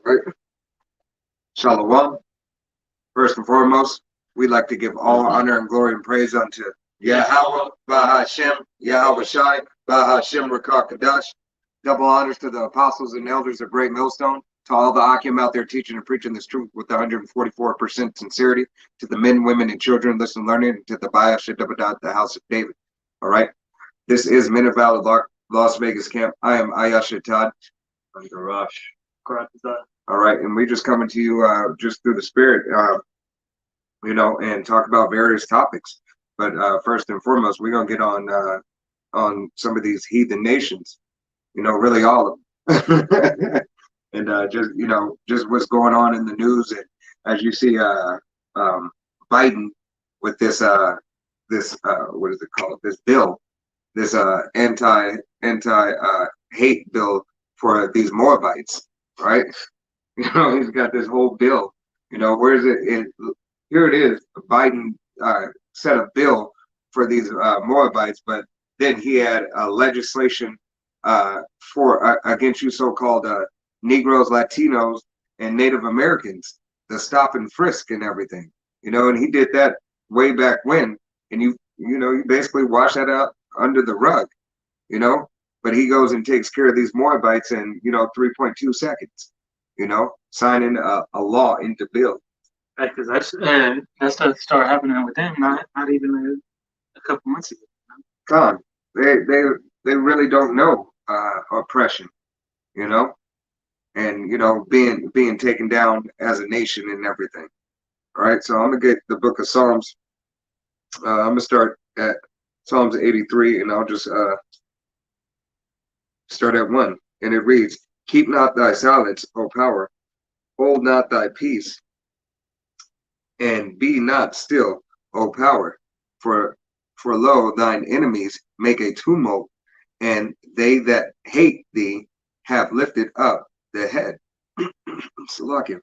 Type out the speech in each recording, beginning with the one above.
Right? Shalom. First and foremost, we'd like to give all honor and glory and praise unto Yahweh, Bahashem, Yahweh Shai, Bahashem Rakah Kadash. Double honors to the apostles and elders of Great Millstone, to all the Akim out there teaching and preaching this truth with 144% sincerity, to the men, women, and children listening, learning, and to the Bayashidabadat, the house of David. All right. This is Minute Valley, Las Vegas camp. I am Ayasha Todd. I'm Garash. All right, and we just coming to you just through the spirit, and talk about various topics. But first and foremost, we're gonna get on some of these heathen nations. Really all of them, and just what's going on in the news. And as you see, Biden with this what is it called? This bill, this anti hate bill for these Moabites, right? He's got this whole bill. Where is it? Here it is. Biden set a bill for these Moabites, but then he had legislation for against you so-called Negroes, Latinos, and Native Americans, the stop and frisk and everything. And he did that way back when, and you basically wash that out under the rug, But he goes and takes care of these Moabites in 3.2 seconds. Signing a law into bill. Right, because that stuff started happening with them not even a couple months ago. Con, they really don't know oppression, and being taken down as a nation and everything. All right, so I'm gonna get the book of Psalms. I'm gonna start at Psalms 83, and I'll just start at 1, and it reads, "Keep not thy silence, O power, hold not thy peace, and be not still, O power, for lo, thine enemies make a tumult, and they that hate thee have lifted up the head." Salakia.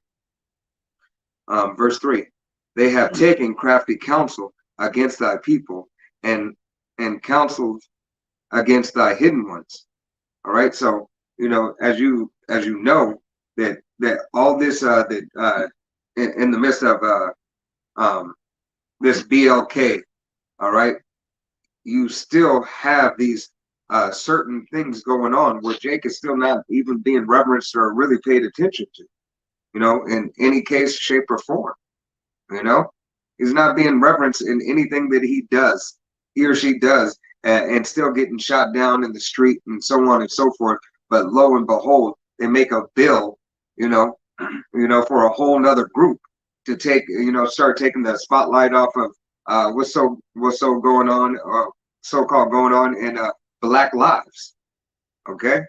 Verse 3, "They have taken crafty counsel against thy people, and counseled against thy hidden ones." All right, so as you know that all this in the midst of this BLK, all right, you still have these certain things going on where Jake is still not even being reverenced or really paid attention to, in any case, shape, or form. He's not being reverenced in anything that he or she does, and still getting shot down in the street and so on and so forth. But lo and behold, they make a bill, for a whole nother group to take, start taking the spotlight off of what's so going on, so-called going on in Black lives. Okay.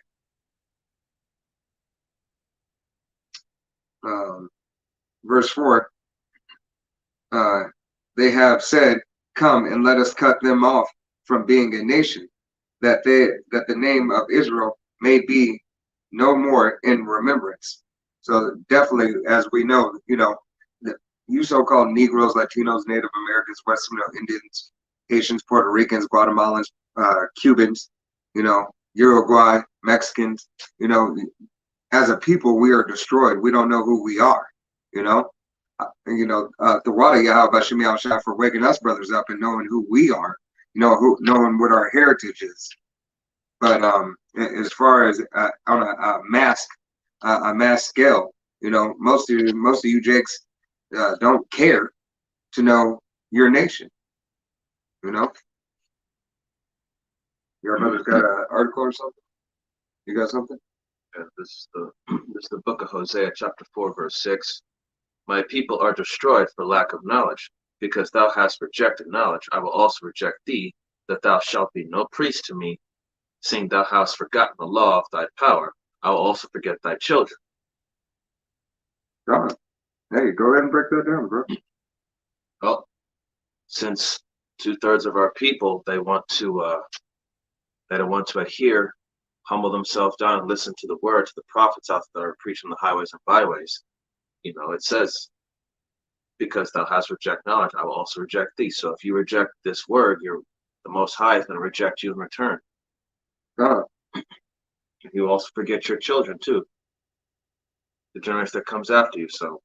Verse 4, "They have said, come and let us cut them off from being a nation, that the name of Israel may be no more in remembrance." So definitely, as we know, you so-called Negroes, Latinos, Native Americans, West Indians, Haitians, Puerto Ricans, Guatemalans, Cubans, Uruguay, Mexicans, as a people, we are destroyed. We don't know who we are, the Wada Yahweh Bashem Yahushua for waking us brothers up and knowing who we are, knowing what our heritage is. But as far as on a mass scale, most of you Jakes don't care to know your nation. Your brother's got an article or something? You got something? Yeah, this is the book of Hosea, chapter 4, verse 6. "My people are destroyed for lack of knowledge. Because thou hast rejected knowledge, I will also reject thee, that thou shalt be no priest to me. Seeing thou hast forgotten the law of thy power, I will also forget thy children." John, hey, go ahead and break that down, bro. Well, since 2/3 of our people, they don't want to adhere, humble themselves down, and listen to the word, to the prophets out there that are preaching the highways and byways. It says, "Because thou hast rejected knowledge, I will also reject thee." So if you reject this word, the Most High is going to reject you in return. God. You also forget your children too. the generation that comes after you. So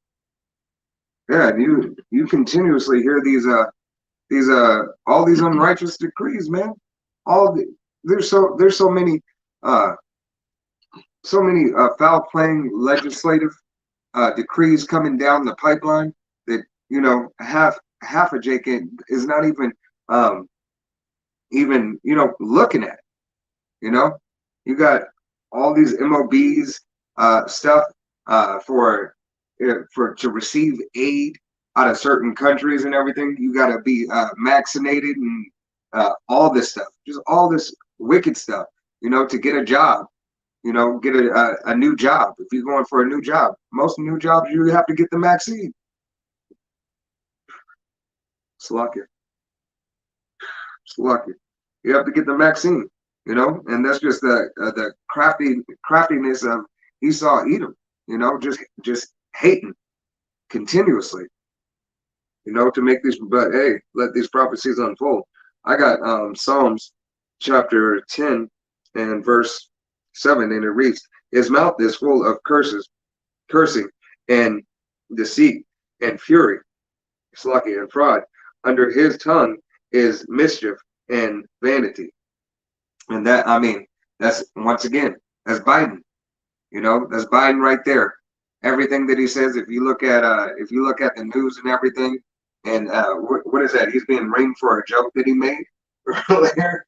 Yeah, and you continuously hear these all these unrighteous decrees, man. All the, there's uh so many foul playing legislative decrees coming down the pipeline that half of JK is not um even looking at. You know, you got all these MOBs stuff for to receive aid out of certain countries and everything. You got to be vaccinated and all this stuff, just all this wicked stuff. To get a job, get a new job. If you're going for a new job, most new jobs you have to get the vaccine. Slovakia. You have to get the vaccine. And that's just the craftiness of Esau Edom. Just hating continuously. To make these, but hey, let these prophecies unfold. I got Psalms chapter 10 and verse 7, and it reads, "His mouth is full of cursing, and deceit, and fury, slocky and fraud. Under his tongue is mischief and vanity." And that's once again, that's Biden. That's Biden right there. Everything that he says, if you look at the news and everything, and what is that? He's being ringed for a joke that he made earlier.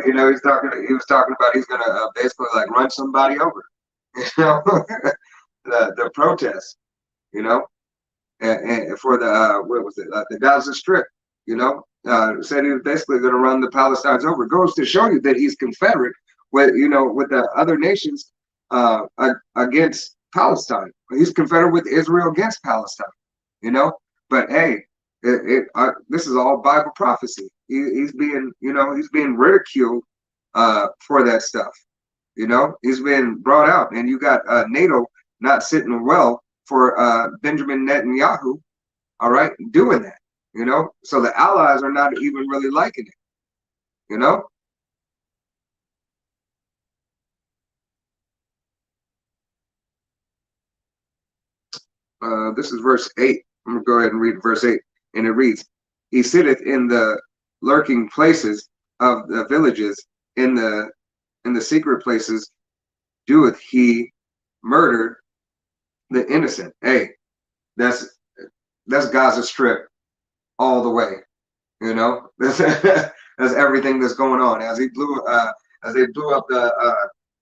He was talking about he's gonna basically like run somebody over. The protests. And for the what was it? The Gaza Strip. Said he was basically going to run the Palestinians over. Goes to show you that he's confederate with the other nations against Palestine. He's confederate with Israel against Palestine. But hey, this is all Bible prophecy. He's being ridiculed for that stuff. He's been brought out, and you got NATO not sitting well for Benjamin Netanyahu. All right, doing that. So the allies are not even really liking it. This is verse 8. I'm gonna go ahead and read verse 8, and it reads, "He sitteth in the lurking places of the villages, in the secret places doeth he murder the innocent." Hey, that's Gaza Strip all the way. That's everything that's going on. As they blew up the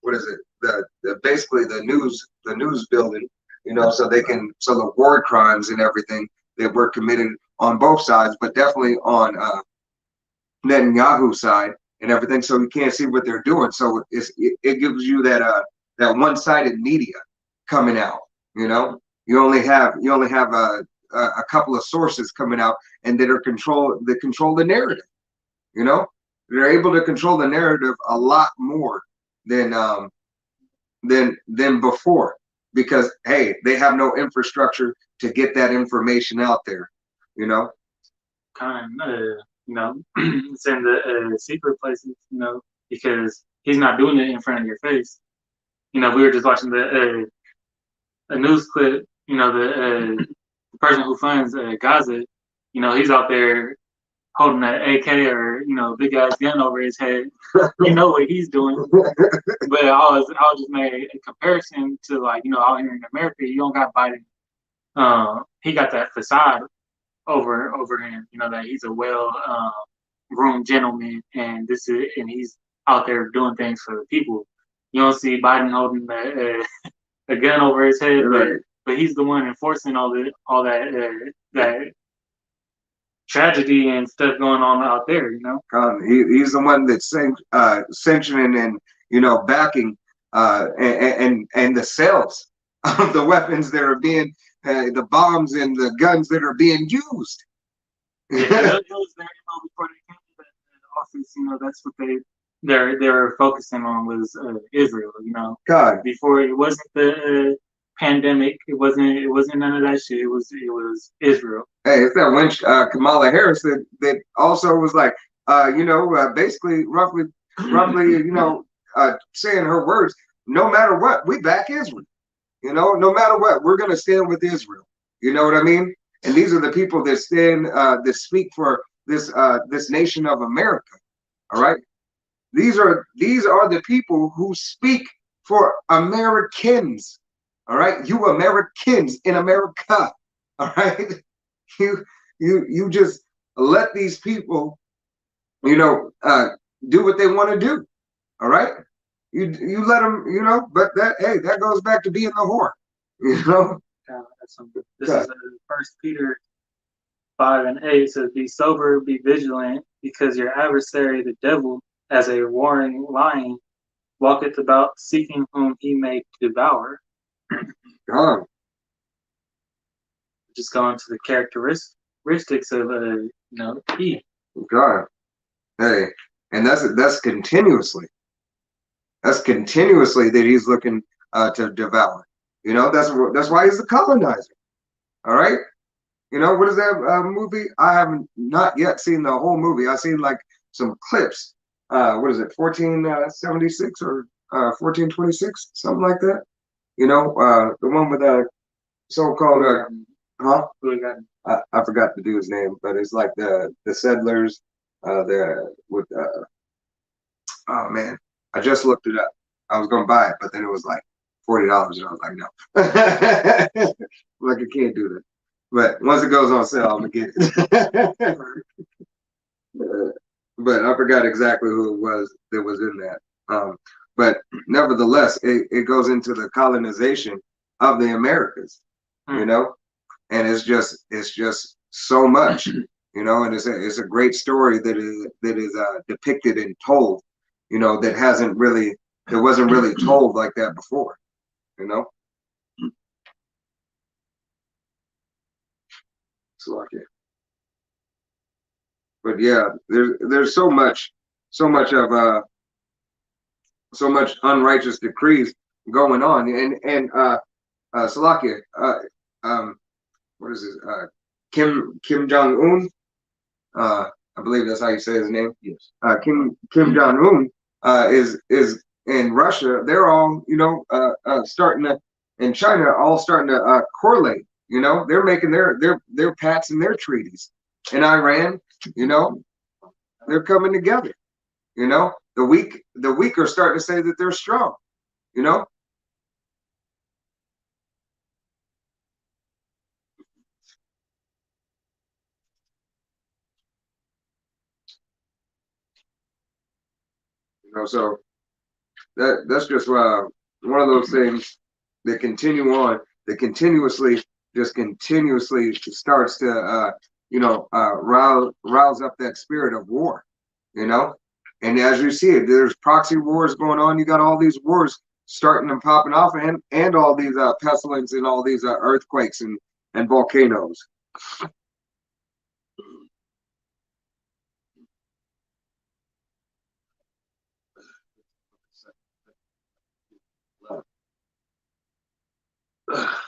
what is it? The basically the news building, so the war crimes and everything that were committed on both sides, but definitely on Netanyahu's side and everything. So you can't see what they're doing. So it gives you that one-sided media coming out. You only have a couple of sources coming out, and that control the narrative. They're able to control the narrative a lot more than before, because hey, they have no infrastructure to get that information out there. Kind it's in the secret places, because he's not doing it in front of your face. We were just watching a news clip. The person who funds Gaza, he's out there holding an AK or big ass gun over his head. You know what he's doing. But I was just made a comparison to out here in America, you don't got Biden. He got that facade over him. That he's a well groomed gentleman, and he's out there doing things for the people. You don't see Biden holding a gun over his head, Right. But he's the one enforcing all that tragedy and stuff going on out there. He's the one that's sanctioning and backing and the sales of the weapons that are being the bombs and the guns that are being used. Yeah, it was there before they came to the office. That's what they were focusing on was Israel. God, Before it wasn't the pandemic, it wasn't none of that shit. It was Israel. hey, it's that wench Kamala Harris that also was like, basically roughly, saying her words. No matter what, we back Israel. You know, no matter what, we're going to stand with Israel. You know what I mean? And these are the people that stand, that speak for this nation of America. All right. These are the people who speak for Americans. All right. You Americans in America. All right. You you just let these people, you know, do what they want to do. All right. You let them, you know, but that, hey, that goes back to being the whore. You know. That's something. This is First Peter 5:8 says, "Be sober, be vigilant, because your adversary, the devil, as a roaring lion, walketh about seeking whom he may devour." God. Just going to the characteristics of he. God. Hey, and that's continuously. That's continuously that he's looking to devour. You know, that's why he's the colonizer. All right. You know, what is that movie? I haven't not yet seen the whole movie. I've seen like some clips. What is it? 1476 or 1426, something like that. You know, the one with so-called huh? I forgot the dude's name, but it's like the settlers. The with oh man, I just looked it up. I was gonna buy it, but then it was like $40, and I was like, no. Like I can't do that. But once it goes on sale, I'm gonna get it. But I forgot exactly who it was that was in that. But nevertheless, it goes into the colonization of the Americas, you know, and it's just so much, you know, and it's a great story that is depicted and told, you know, that wasn't really told like that before, you know. So like it. But yeah, there's so much of so much unrighteous decrees going on, and Salakia, what is this? Kim Jong Un, I believe that's how you say his name. Yes. Kim Jong Un is in Russia. They're all, you know, starting to, in China, all starting to correlate. You know, they're making their pacts and their treaties. In Iran, you know, they're coming together. You know, the weak are starting to say that they're strong. You know. You know, so that's just one of those things that continue on, that continuously starts to you know, rouse up that spirit of war, you know. And as you see it, there's proxy wars going on. You got all these wars starting and popping off, and all these pestilence and all these earthquakes and volcanoes.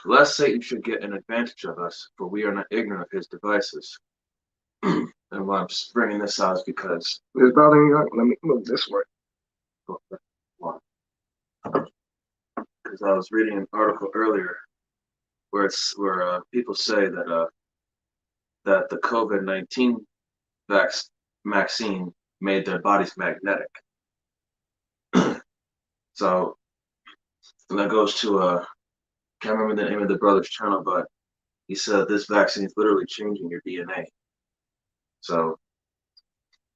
Lest Satan should get an advantage of us, for we are not ignorant of his devices. And why I'm bringing this out is because It's bothering you. Let me move this way. Because I was reading an article earlier where people say that that the COVID-19 vaccine made their bodies magnetic. So, and that goes to can't remember the name of the brother's channel, but he said this vaccine is literally changing your DNA. So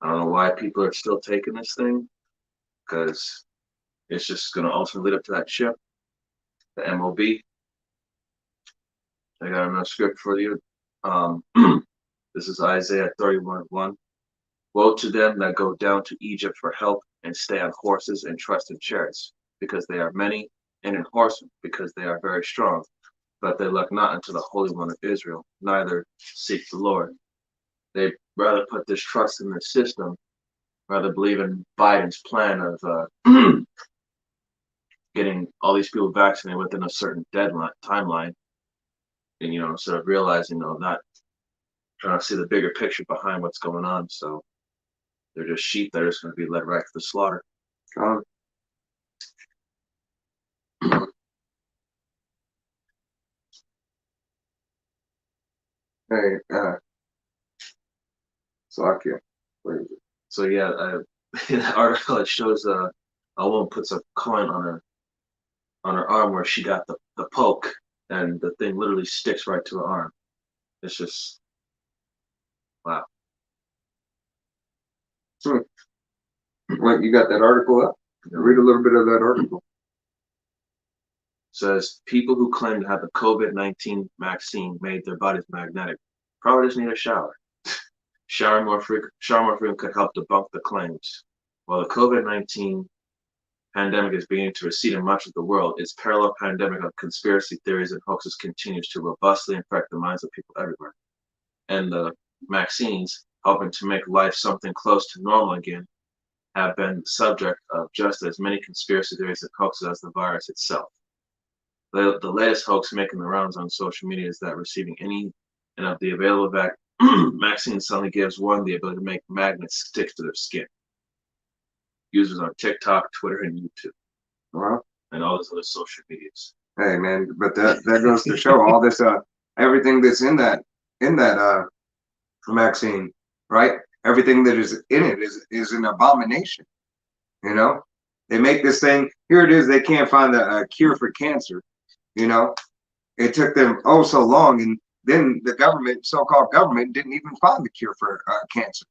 I don't know why people are still taking this thing, because it's just going to ultimately lead up to that chip, the MOB. I got another script for you. This is Isaiah 31:1. Woe to them that go down to Egypt for help and stay on horses and trust in chariots, because they are many, and in horsemen, because they are very strong. But they look not unto the Holy One of Israel, neither seek the Lord. They rather put this trust in the system, rather believe in Biden's plan of getting all these people vaccinated within a certain timeline, and instead of realizing, not trying to see the bigger picture behind what's going on. So they're just sheep that are just going to be led right to the slaughter. Hey, Slakia. Where is it? So yeah, in that article it shows a woman puts a coin on her arm where she got the poke, and the thing literally sticks right to her arm. It's just wow. Hmm. What, you got that article up? Read a little bit of that article. Says people who claim to have the COVID-19 vaccine made their bodies magnetic probably just need a shower. Showering more frequent could help debunk the claims. While the COVID-19 pandemic is beginning to recede in much of the world, its parallel pandemic of conspiracy theories and hoaxes continues to robustly infect the minds of people everywhere. And the vaccines, helping to make life something close to normal again, have been subject of just as many conspiracy theories and hoaxes as the virus itself. The latest hoax making the rounds on social media is that receiving any of the available vaccines suddenly gives one the ability to make magnets stick to their skin. Users on TikTok, Twitter, and YouTube, Well, and all those other social medias. hey man, but that goes to show all this everything that's in that vaccine, right? Everything that is in it is an abomination. You know, they make this thing. Here it is. They can't find a cure for cancer. You know, it took them oh so long, and then the government, so-called government, didn't even find the cure for cancer.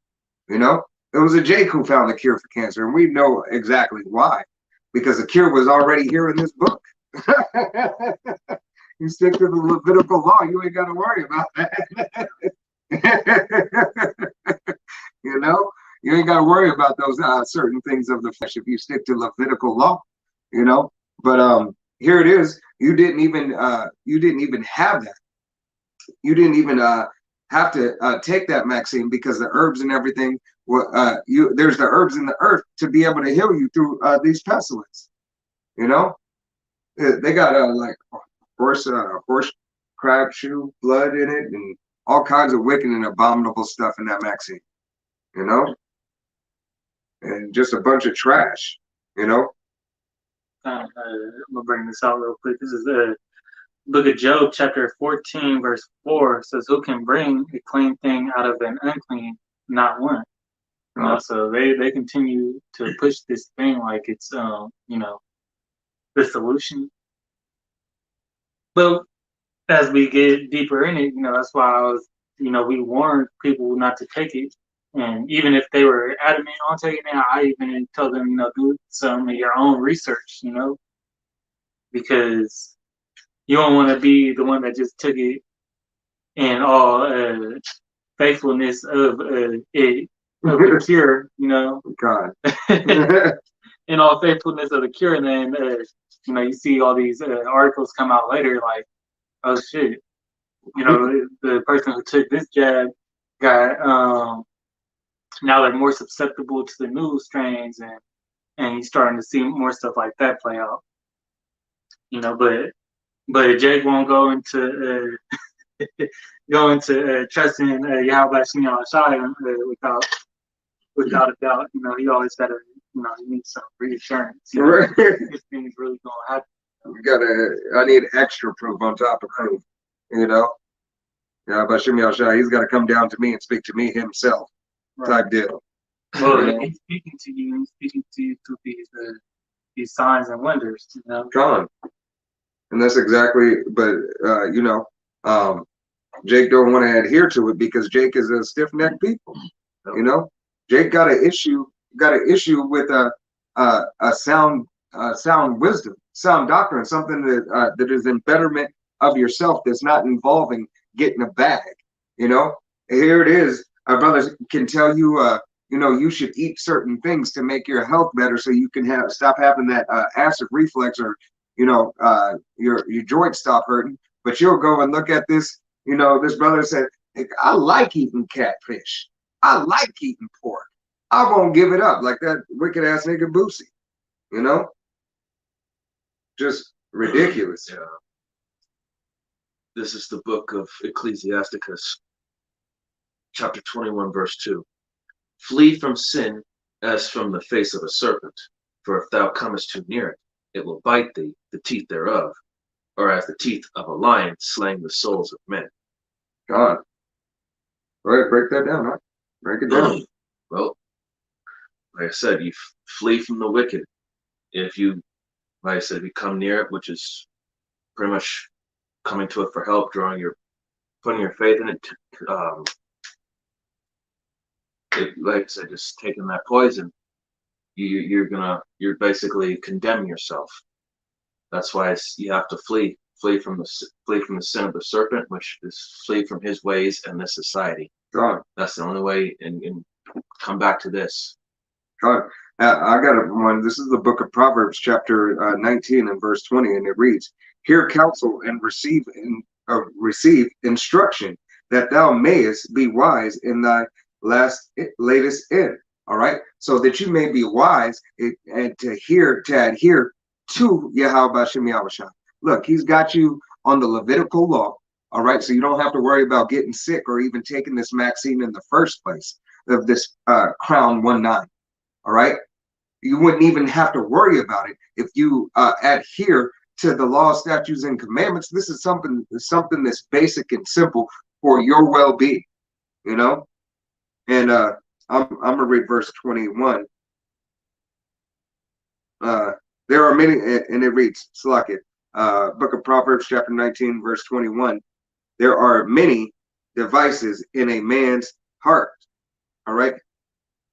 You know, it was a Jake who found the cure for cancer, and we know exactly why, because the cure was already here in this book. You stick to the Levitical law, you ain't got to worry about that. You know, you ain't got to worry about those certain things of the flesh if you stick to Levitical law. You know, but here it is. You didn't even have that. You didn't even have to take that vaccine because the herbs and everything. There's the herbs in the earth to be able to heal you through these pestilence. You know, they got like horse crab shoe blood in it and all kinds of wicked and abominable stuff in that vaccine. You know, and just a bunch of trash. You know. I'm gonna bring this out real quick. This is the book of Job, chapter 14, verse 4 says, "Who can bring a clean thing out of an unclean? Not one." You know, so they continue to push this thing like it's you know, the solution. But as we get deeper in it, you know, that's why I was, you know, we warned people not to take it. And even if they were adamant on taking it, I even tell them, you know, do some of your own research, you know, because you don't want to be the one that just took it in all faithfulness of it of the cure, you know, God. in all faithfulness of the cure, and then you know, you see all these articles come out later like, oh shit, you know, the person who took this jab got now they're more susceptible to the new strains, and you're starting to see more stuff like that play out, you know, but Jake won't go into trusting Yahweh Shem Shai without a doubt. You know, he always gotta, you know, he needs some reassurance. You know, Right. this thing's really gonna happen. I need extra proof on top of proof. You know, yeah, but Shimmy Shai, he's got to come down to me and speak to me himself, Right. type deal. Well, You know? he's speaking to you through these signs and wonders. You know, Con. And that's exactly, but you know, Jake don't want to adhere to it because Jake is a stiff-necked people. You know, Jake got an issue with a sound wisdom, sound doctrine, something that is in betterment of yourself, that's not involving getting a bag. You know, here it is. Our brothers can tell you, you know, you should eat certain things to make your health better, so you can stop having that acid reflux, or you know, your joints stop hurting. But you'll go and look at this. You know, this brother said, "I like eating catfish. I like eating pork. I won't give it up," like that wicked ass nigga Boosie. You know, just ridiculous. Yeah. This is the book of Ecclesiasticus, chapter 21, verse 2. Flee from sin as from the face of a serpent, for if thou comest too near it, it will bite thee, the teeth thereof, or as the teeth of a lion slaying the souls of men. God. Go ahead, break that down, huh? Break it down. Well, like I said, you flee from the wicked. If you, like I said, if you come near it, which is pretty much coming to it for help, putting your faith in it, like I said, just taking that poison, you're basically condemning yourself. That's why you have to flee from the sin of the serpent, which is flee from his ways and this society. God, That's the only way, and come back to this. God. I got one. This is the book of Proverbs, chapter 19 and verse 20, and it reads, "Hear counsel and receive instruction, that thou mayest be wise in thy latest end." All right, so that you may be wise and to adhere to Yahweh Shem Yahushua. Look, he's got you on the Levitical law. All right, so you don't have to worry about getting sick or even taking this vaccine in the first place of this Crown 19. All right, you wouldn't even have to worry about it if you adhere to the law, statutes, and commandments. This is something that's basic and simple for your well-being, you know. And I'm gonna read verse 21. There are many, and it reads, Salakia, book of Proverbs, chapter 19, verse 21. There are many devices in a man's heart. All right.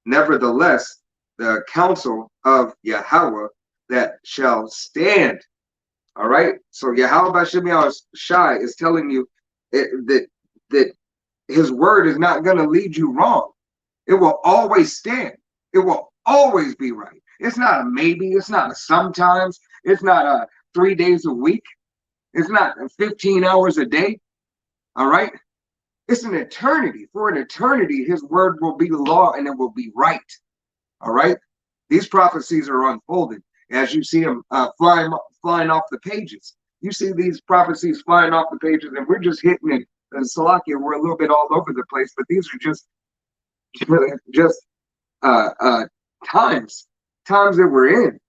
Nevertheless, the counsel of Yahweh that shall stand. All right. So Yahweh Shai is telling you that his word is not going to lead you wrong. It will always stand. It will always be right. It's not a maybe. It's not a sometimes. It's not a 3 days a week. It's not 15 hours a day. All right. It's an eternity. For an eternity, his word will be the law and it will be right. All right. These prophecies are unfolding as you see them flying off the pages. You see these prophecies flying off the pages, and we're just hitting it. And Salakia, we're a little bit all over the place, but these are just times that we're in,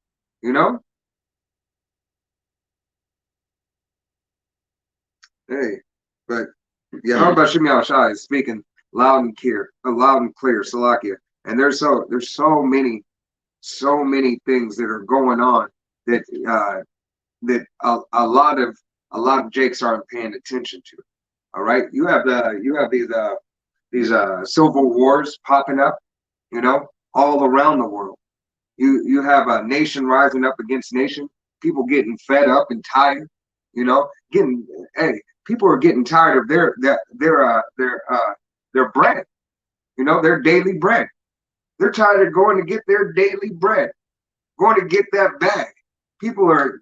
you know. Hey, but Yahweh Shem Yahushua is speaking loud and clear, Salakia, and there's so many things that are going on that a lot of Jakes aren't paying attention to. All right, you have these civil wars popping up, you know, all around the world. You have a nation rising up against nation, people getting fed up and tired, you know, people are getting tired of their bread, you know, their daily bread. They're tired of going to get their daily bread, going to get that bag. People are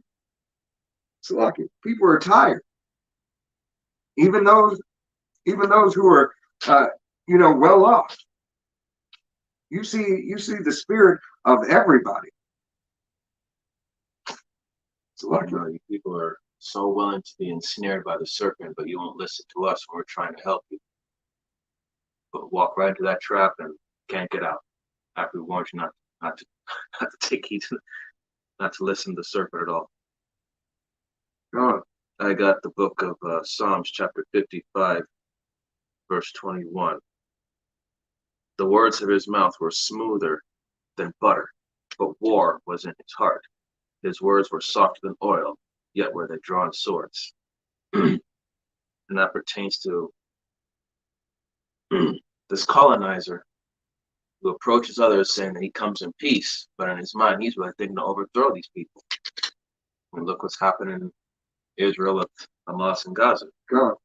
tired. Even those who are well off. You see the spirit of everybody. People are so willing to be ensnared by the serpent, but you won't listen to us when we're trying to help you. But walk right into that trap and can't get out. After we warned you not to take heed not to listen to the serpent at all. God. I got the book of Psalms, chapter 55, verse 21. The words of his mouth were smoother than butter, but war was in his heart. His words were softer than oil, yet were they drawn swords. And that pertains to this colonizer who approaches others saying that he comes in peace, but in his mind, he's really thinking to overthrow these people. I mean, look what's happening in Israel with Hamas and Gaza. God.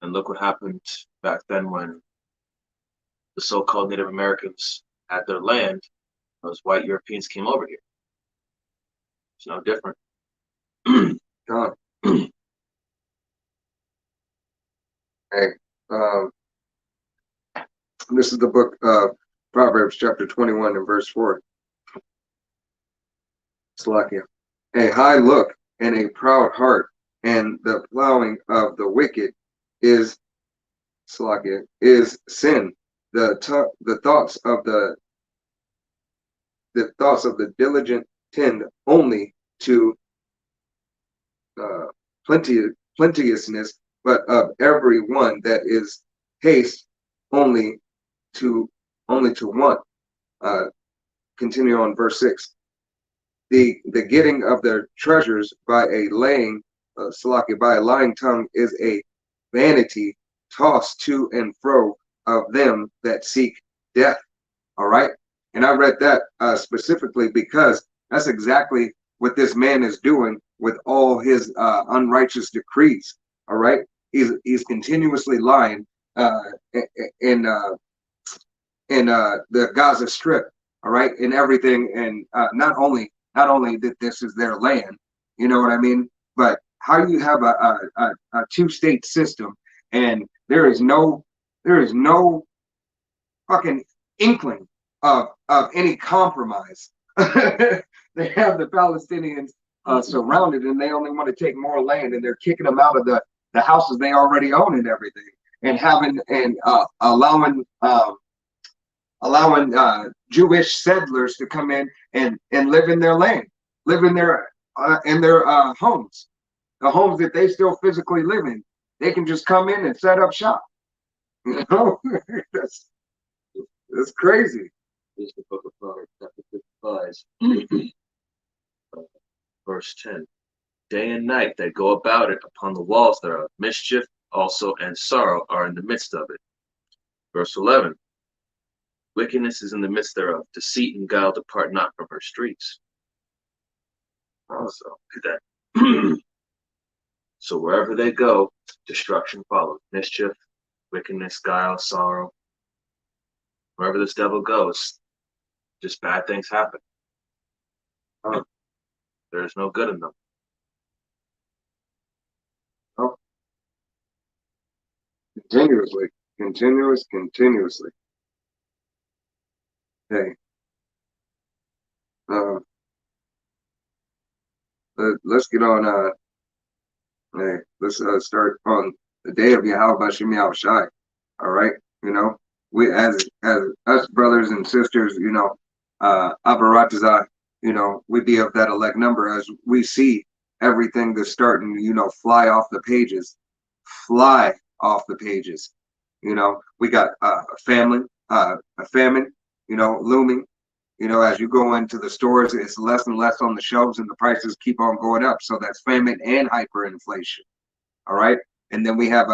And look what happened back then when the so-called Native Americans had their land. Those white Europeans came over here. It's no different. God. Hey, this is the book of Proverbs, chapter 21 and verse 4. Salakia. A high look and a proud heart, and the plowing of the wicked is Salakia, is sin. The thoughts of the diligent tend only to plenteousness, but of every one that is haste only to one. Continue on verse 6. The getting of their treasures by a by a lying tongue is a vanity tossed to and fro of them that seek death. All right. And I read that specifically because that's exactly what this man is doing with all his unrighteous decrees. All right. He's continuously lying in the Gaza Strip. All right. And everything. And not only that this is their land, you know what I mean? But how you have a two-state system and there is no fucking inkling of any compromise. They have the Palestinians surrounded, and they only want to take more land, and they're kicking them out of the houses they already own and everything, and allowing Jewish settlers to come in and live in their land, live in their homes, the homes that they still physically live in. They can just come in and set up shop. You know, that's crazy. This is the book of Proverbs, chapter 55, verse 10. Day and night they go about it upon the walls thereof. Mischief also and sorrow are in the midst of it. Verse 11. Wickedness is in the midst thereof. Deceit and guile depart not from her streets. Also, look at that. So wherever they go, destruction follows. Mischief, wickedness, guile, sorrow. Wherever this devil goes, just bad things happen. There's no good in them. Oh. Continuously. Hey, let's get on. Hey, let's start on the day of Yahweh Bashim Yahushai. All right, you know, we as us brothers and sisters, you know, Abaratazah, you know, we be of that elect number as we see everything that's starting, you know, fly off the pages. You know, we got a famine, you know, looming. You know, as you go into the stores, it's less and less on the shelves, and the prices keep on going up. So that's famine and hyperinflation. All right, and then we have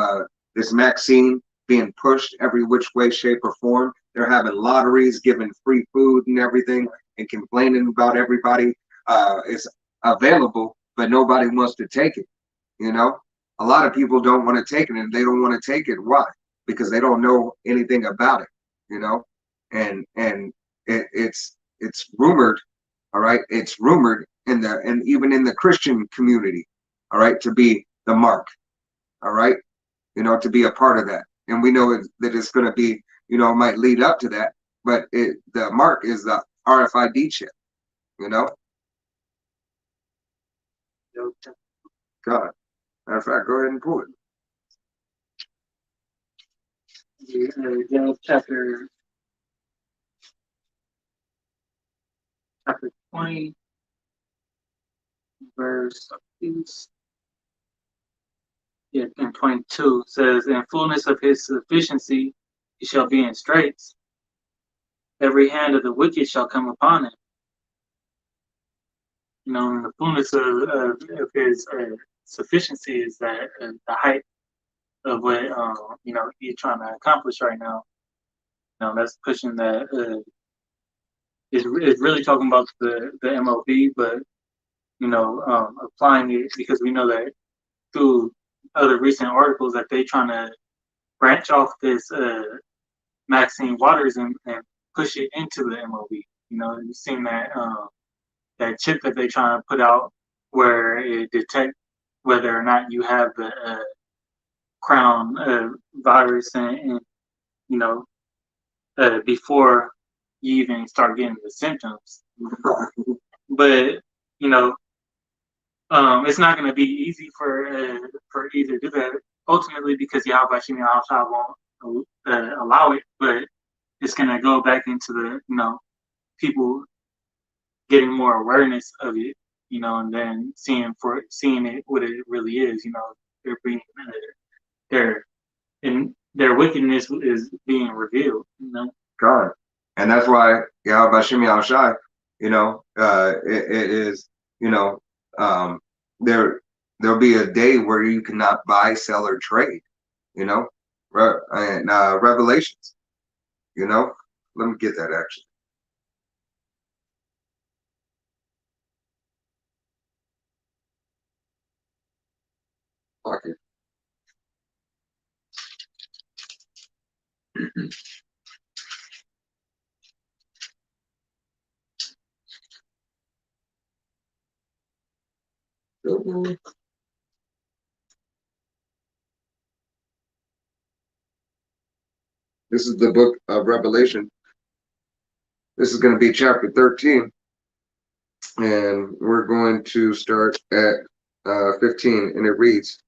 this vaccine being pushed every which way, shape, or form. They're having lotteries, giving free food and everything, and complaining about everybody. It's available, but nobody wants to take it. You know, a lot of people don't want to take it, and they don't want to take it. Why? Because they don't know anything about it. You know, and it's rumored. All right, it's rumored and even in the Christian community. All right, to be the mark. All right, you know, to be a part of that. And we know that it's going to be, you know, might lead up to that, but the mark is the RFID chip, you know. God, matter of fact, go ahead and pull it. Job chapter 20, verse in 22 says, "In fullness of his sufficiency, he shall be in straits. Every hand of the wicked shall come upon him." You know, in the fullness of his sufficiency is that the height of what you know he's trying to accomplish right now. You know, that's pushing that. Is really talking about the MOB, but you know, applying it because we know that through other recent articles that they trying to branch off this Maxine Waters and push it into the MOB. You know, you've seen that that chip that they trying to put out where it detects whether or not you have the crown virus and you know before you even start getting the symptoms. But you know, it's not going to be easy for either to do that ultimately because Yahweh Shemi Al won't allow it, but it's going to go back into the, you know, people getting more awareness of it, you know, and then seeing it what it really is, you know, they're their wickedness is being revealed. God. And that's why Yahweh Shem Shai, it is, there'll be a day where you cannot buy, sell, or trade, and Revelations, let me get that actually. Okay. This is the book of Revelation. This is going to be chapter 13. And we're going to start at 15. And it reads,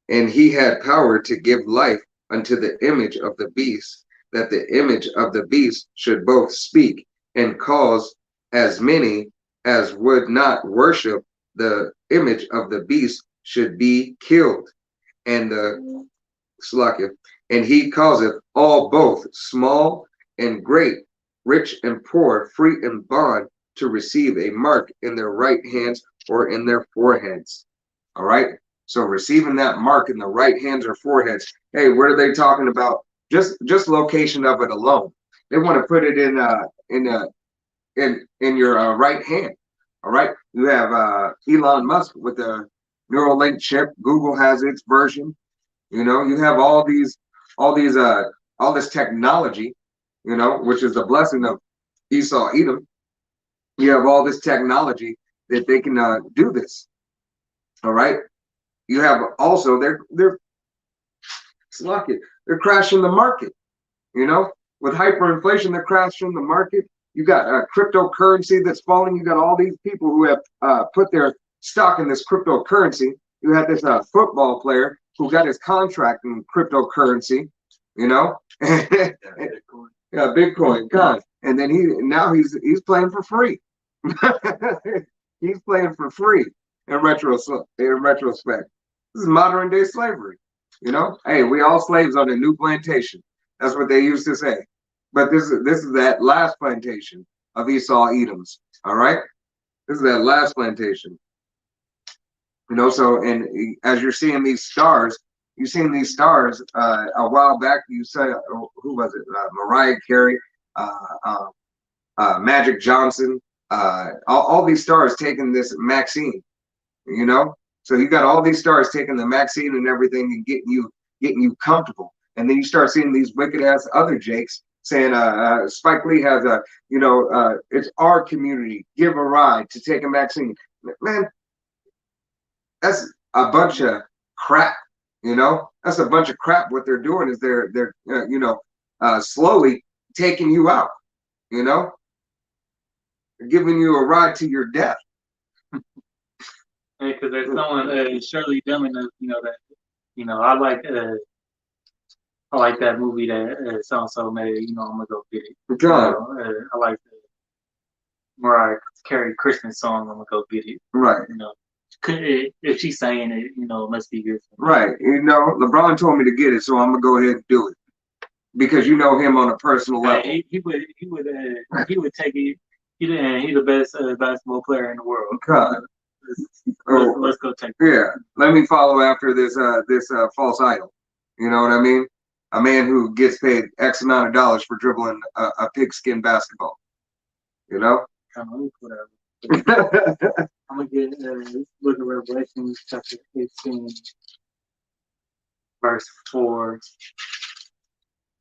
"And he had power to give life unto the image of the beast, that the image of the beast should both speak and cause as many as would not worship the image of the beast should be killed. And the Slakia, and he causeth all both small and great, rich and poor, free and bond, to receive a mark in their right hands or in their foreheads." All right. So receiving that mark in the right hands or foreheads. Hey, what are they talking about? Just location of it alone. They want to put it in your right hand. All right. You have Elon Musk with the Neuralink chip. Google has its version. You have all this technology, which is the blessing of Esau Edom. You have all this technology that they can do this. All right. You have also they're crashing the market. With hyperinflation, they're crashing the market. You got cryptocurrency that's falling. You got all these people who have put their stock in this cryptocurrency. You had this football player who got his contract in cryptocurrency, Yeah, Bitcoin, God. And then he's playing for free. He's playing for free in retrospect. This is modern day slavery. Hey, we all slaves on a new plantation. That's what they used to say. But this is that last plantation of Esau Edoms. All right, this is that last plantation. So, and as you're seeing these stars, a while back. You said, who was it? Mariah Carey, Magic Johnson, all these stars taking this Maxine. So you got all these stars taking the Maxine and everything and getting you comfortable, and then you start seeing these wicked ass other Jakes saying, Spike Lee has it's our community. Give a ride to take a Maxine. Man, that's a bunch of crap. That's a bunch of crap. What they're doing is they're slowly taking you out. They're giving you a ride to your death. Because there's someone Shirley dumb enough, that I like that movie that so and so made. I'm gonna go get it. I like the Mariah Carey Christmas song. I'm gonna go get it. Right. If she's saying it, it must be good. Right. LeBron told me to get it, so I'm gonna go ahead and do it because you know him on a personal level. He would take it. He's the best basketball player in the world. God. Let's go take it. Yeah. Let me follow after this false idol. You know what I mean? A man who gets paid X amount of dollars for dribbling a pigskin basketball. Whatever. I'm gonna get look at Revelation chapter 18, verse 4. It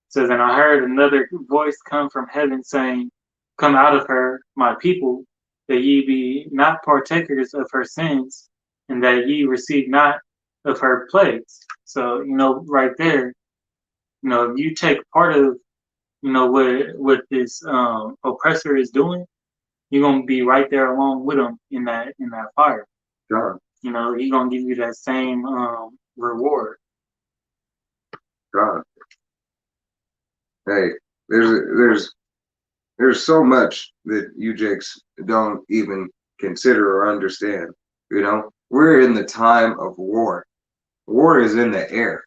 says, "And I heard another voice come from heaven, saying, Come out of her, my people, that ye be not partakers of her sins, and that ye receive not of her plagues." So, right there, if you take part of, what this oppressor is doing, you're gonna be right there along with him in that fire. God. He's gonna give you that same reward. God. Hey, there's so much that you Jakes don't even consider or understand. We're in the time of war. War is in the air.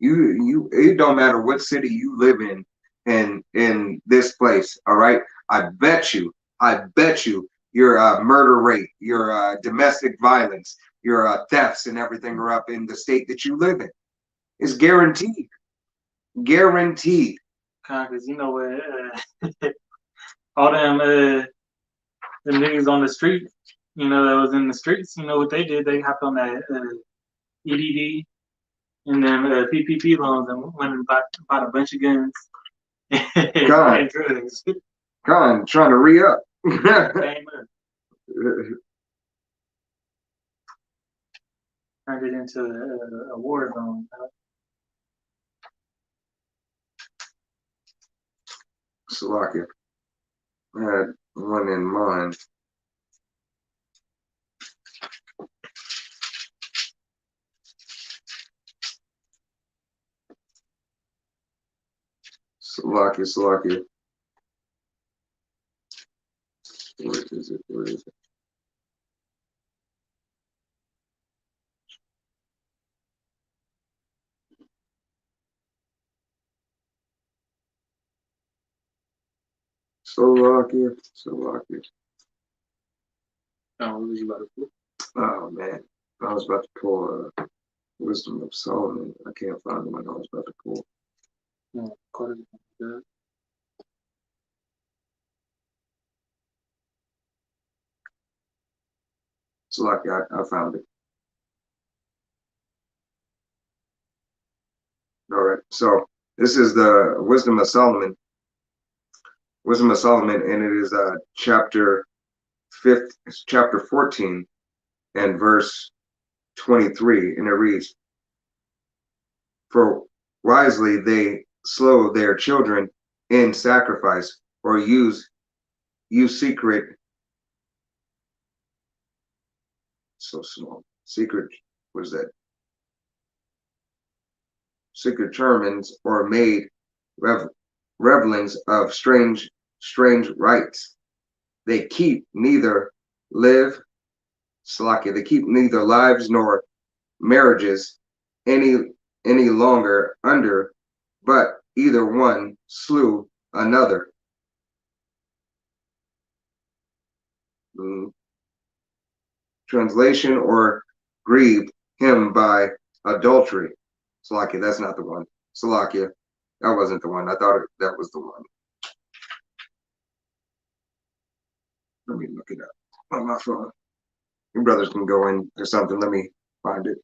It don't matter what city you live in this place. All right. I bet you your murder rate, your domestic violence, your thefts and everything are up in the state that you live in. It's guaranteed. Guaranteed. Cause you know what, all the niggas on the street, that was in the streets, what they did? They hopped on that EDD and then PPP loans and went and bought a bunch of guns God. and drugs. God, trying to re up. Turned it into a war zone. Slovakia. I had one in mind. Slovakia. Where is it? Slovakia. Oh, what was you about to put? Oh man, I was about to pull Wisdom of Solomon. I can't find the one I was about to pull. No, good. Slovakia, I found it. All right, so this is the Wisdom of Solomon. Wisdom of Solomon, and it is chapter 14 and verse 23, and it reads, "For wisely they slow their children in sacrifice, or use secret." So small. Secret, what is that? Secret sermons, or made revelings of strange rites. They keep neither they keep neither lives nor marriages any longer under, but either one slew another. Translation, or grieved him by adultery. Slovakia, that's not the one. Slovakia, that wasn't the one. I thought that was the one. Let me look it up on my phone. Your brothers can go in or something. Let me find it.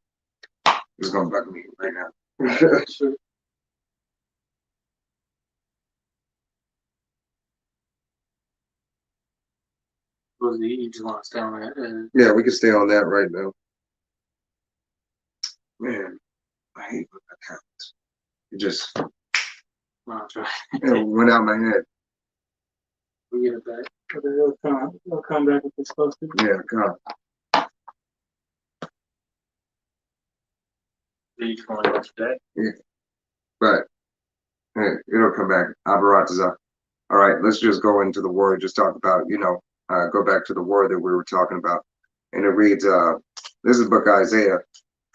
It's gonna bug me right now. Sure. You just want to stay on that? Yeah, we can stay on that right now. Man, I hate when that happens. It just it went out my head. We get it back. It'll come back if it's supposed to. Yeah, come. You just want to watch that? Yeah. But hey, it'll come back. Abarataza. All right, let's just go into the word. Just talk about, go back to the word that we were talking about. And it reads, this is the book of Isaiah.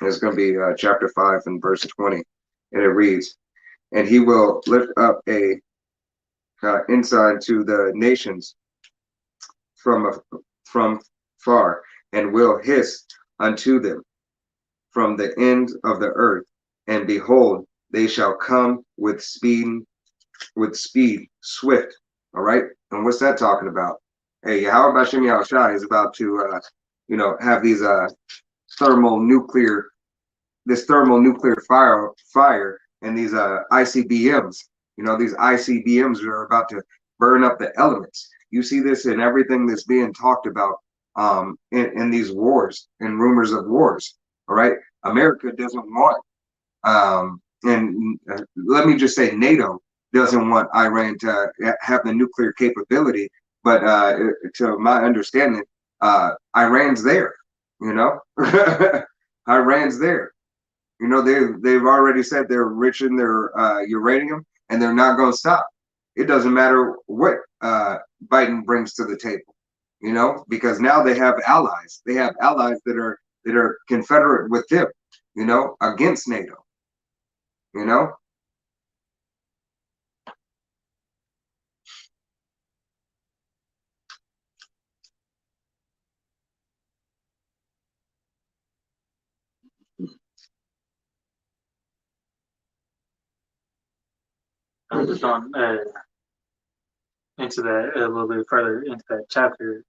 It's going to be chapter 5 and verse 20. And it reads, "And he will lift up a inside to the nations from far, and will hiss unto them from the ends of the earth. And behold, they shall come with speed, swift." All right. And what's that talking about? Hey, Yahweh Bashem Yahushai is about to, have these thermonuclear fire and these ICBMs. These ICBMs are about to burn up the elements. You see this in everything that's being talked about in these wars and rumors of wars. All right. America doesn't want, and let me just say, NATO doesn't want Iran to have the nuclear capability. But to my understanding, Iran's there. Iran's there. They've already said they're rich in their uranium, and they're not going to stop. It doesn't matter what Biden brings to the table, because now they have allies. They have allies that are confederate with them, against NATO. you know? I'm just on into that a little bit further into that chapter.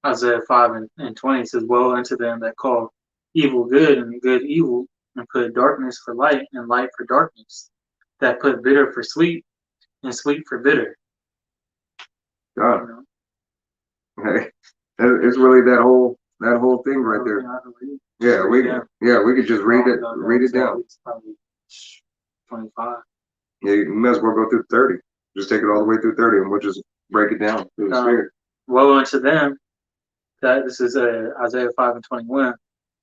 Isaiah 5 and 20 says, "Woe unto them that call evil good and good evil, and put darkness for light and light for darkness, that put bitter for sweet and sweet for bitter." God, You know? hey, it's really that whole thing right there. Yeah, we could just read it down. It's probably 25. Yeah, you might as well go through 30. Just take it all the way through 30, and we'll just break it down through the Spirit. Woe unto them that this is Isaiah 5 and 21.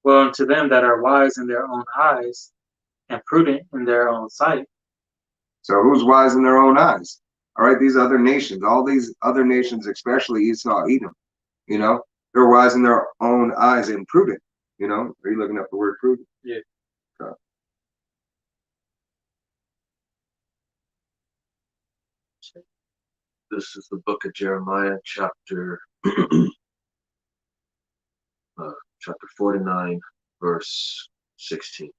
Woe unto them that are wise in their own eyes and prudent in their own sight. So who's wise in their own eyes? All right, these other nations, all these other nations, especially Esau, Edom, you know, they're wise in their own eyes and prudent. You know, are you looking up the word prudent? Yeah. This is the book of Jeremiah, chapter 49, verse 16.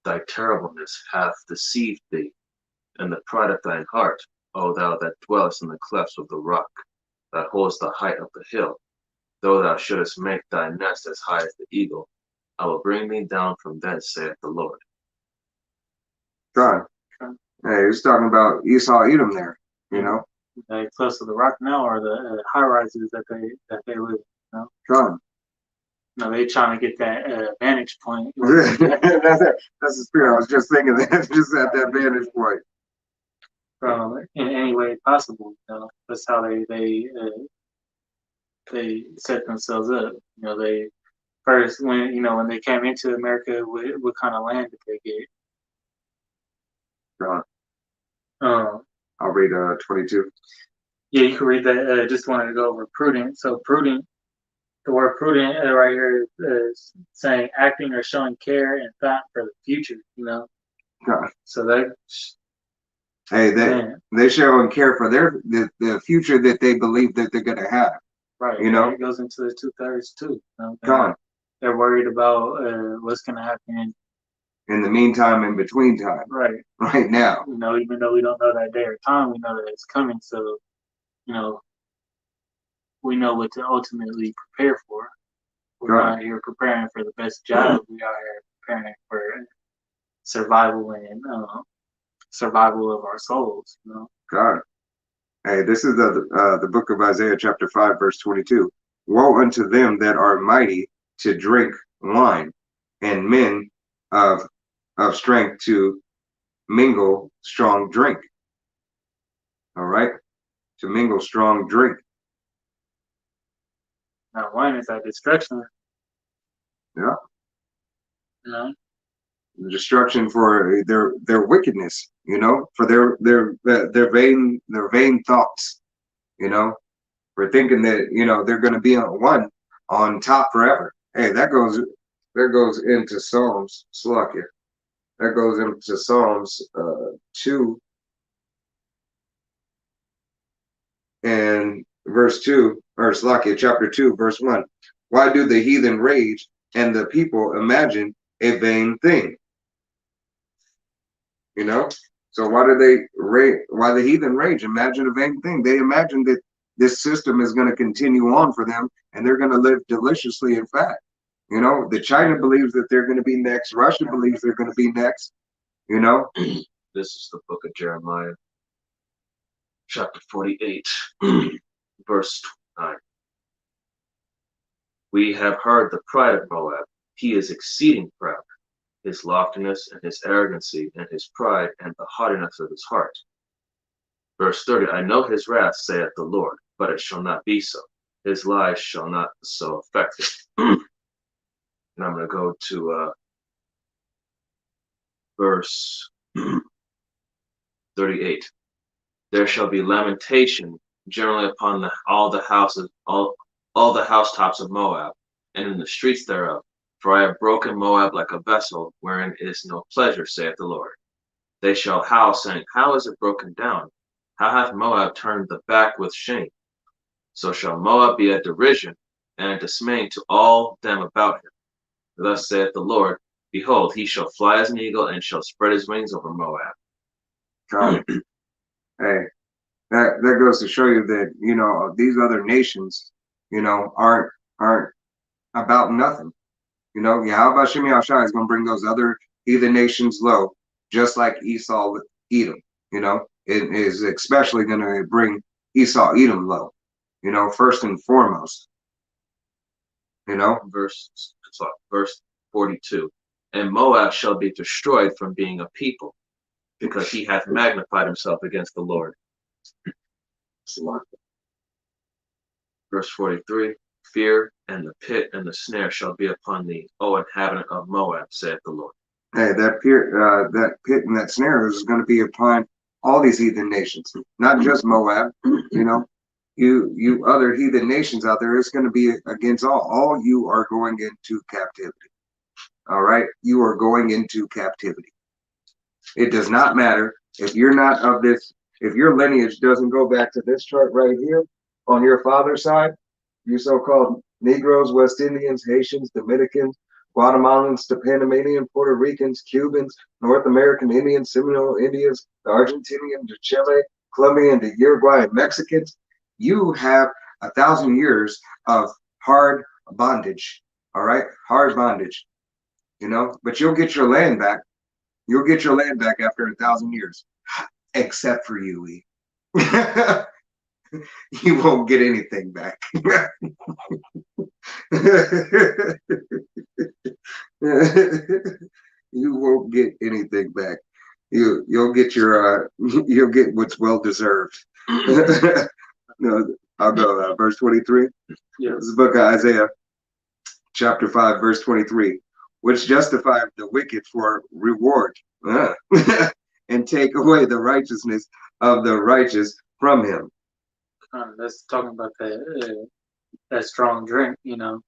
Thy terribleness hath deceived thee, and the pride of thine heart, O thou that dwellest in the clefts of the rock, that holdest the height of the hill. Though thou shouldest make thy nest as high as the eagle, I will bring thee down from thence, saith the Lord. God. Hey, he's talking about Esau, Edom there, you know? They close to the rock now, or the high rises that they live in. You know? God. No, they trying to get that vantage point. That's the spirit. I was just thinking that, just at that vantage point. From in any way possible. You know? That's how they set themselves up. You know, they first when they came into America, what kind of land did they get? God. I'll read 22. Yeah, you can read that. Just wanted to go over prudent. So prudent, the word prudent right here is saying acting or showing care and thought for the future. You know. God. So that. Hey, they show and care for the future that they believe that they're gonna have. Right. You know, it goes into the 2/3 too. You know? God. They're worried about what's gonna happen in the meantime, in between time, right now. You know, even though we don't know that day or time, we know that it's coming. So, you know, we know what to ultimately prepare for. We're not here preparing for the best job. We are here preparing for survival and survival of our souls. You know. God. Hey, this is the book of Isaiah, chapter 5, verse 22. Woe unto them that are mighty to drink wine, and men of strength to mingle strong drink. All right, to mingle strong drink. Now, wine is that destruction. Yeah. You know. Destruction for their wickedness. You know, for their vain thoughts. You know, for thinking that they're going to be on top forever. Hey, that goes into Psalms. Slakia. That goes into Psalms 2 and verse 2, or Slakia, chapter 2, verse 1. Why do the heathen rage and the people imagine a vain thing? You know? So why do they rage? Why the heathen rage? Imagine a vain thing. They imagine that this system is going to continue on for them and they're going to live deliciously and fat. You know, the China believes that they're going to be next. Russia believes they're going to be next. You know, this is the book of Jeremiah, chapter 48, verse 9. We have heard the pride of Moab. He is exceeding proud. His loftiness and his arrogancy and his pride and the haughtiness of his heart. Verse 30. I know his wrath, saith the Lord, but it shall not be so. His lies shall not so affect him. And I'm going to go to verse 38. There shall be lamentation generally upon all the houses, all the housetops of Moab, and in the streets thereof. For I have broken Moab like a vessel, wherein is no pleasure, saith the Lord. They shall howl, saying, How is it broken down? How hath Moab turned the back with shame? So shall Moab be a derision and a dismay to all them about him. Thus saith the Lord, Behold, he shall fly as an eagle and shall spread his wings over Moab. God. Hey, that goes to show you that, you know, these other nations, you know, aren't about nothing. You know, Yahweh Shemi Ashai is going to bring those other heathen nations low, just like Esau with Edom. You know, it is especially going to bring Esau Edom low, you know, first and foremost. You know, Verse 42. And Moab shall be destroyed from being a people, because he hath magnified himself against the Lord. Verse 43. Fear and the pit and the snare shall be upon thee, O inhabitant of Moab, saith the Lord. hey, that pit and that snare is going to be upon all these heathen nations, not just Moab. You know, you other heathen nations out there, it's going to be against all you are going into captivity. All right, you are going into captivity. It does not matter if you're not of this, if your lineage doesn't go back to this chart right here on your father's side, you so-called Negroes, West Indians, Haitians, Dominicans, Guatemalans, Panamanian, Puerto Ricans, Cubans, North American Indians, Seminole Indians, the Argentinian, the Chile, Colombian, the Uruguay, and Mexicans, you have 1,000 years of hard bondage. All right, hard bondage. You know, but you'll get your land back. You'll get your land back after 1,000 years, except for you, E. You won't get anything back. You won't get anything back. You'll get your you'll get what's well deserved. No, I'll go verse 23. Yes. This is the book of Isaiah, chapter 5, verse 23. Which justify the wicked for reward, and take away the righteousness of the righteous from him. That's talking about that strong drink, you know.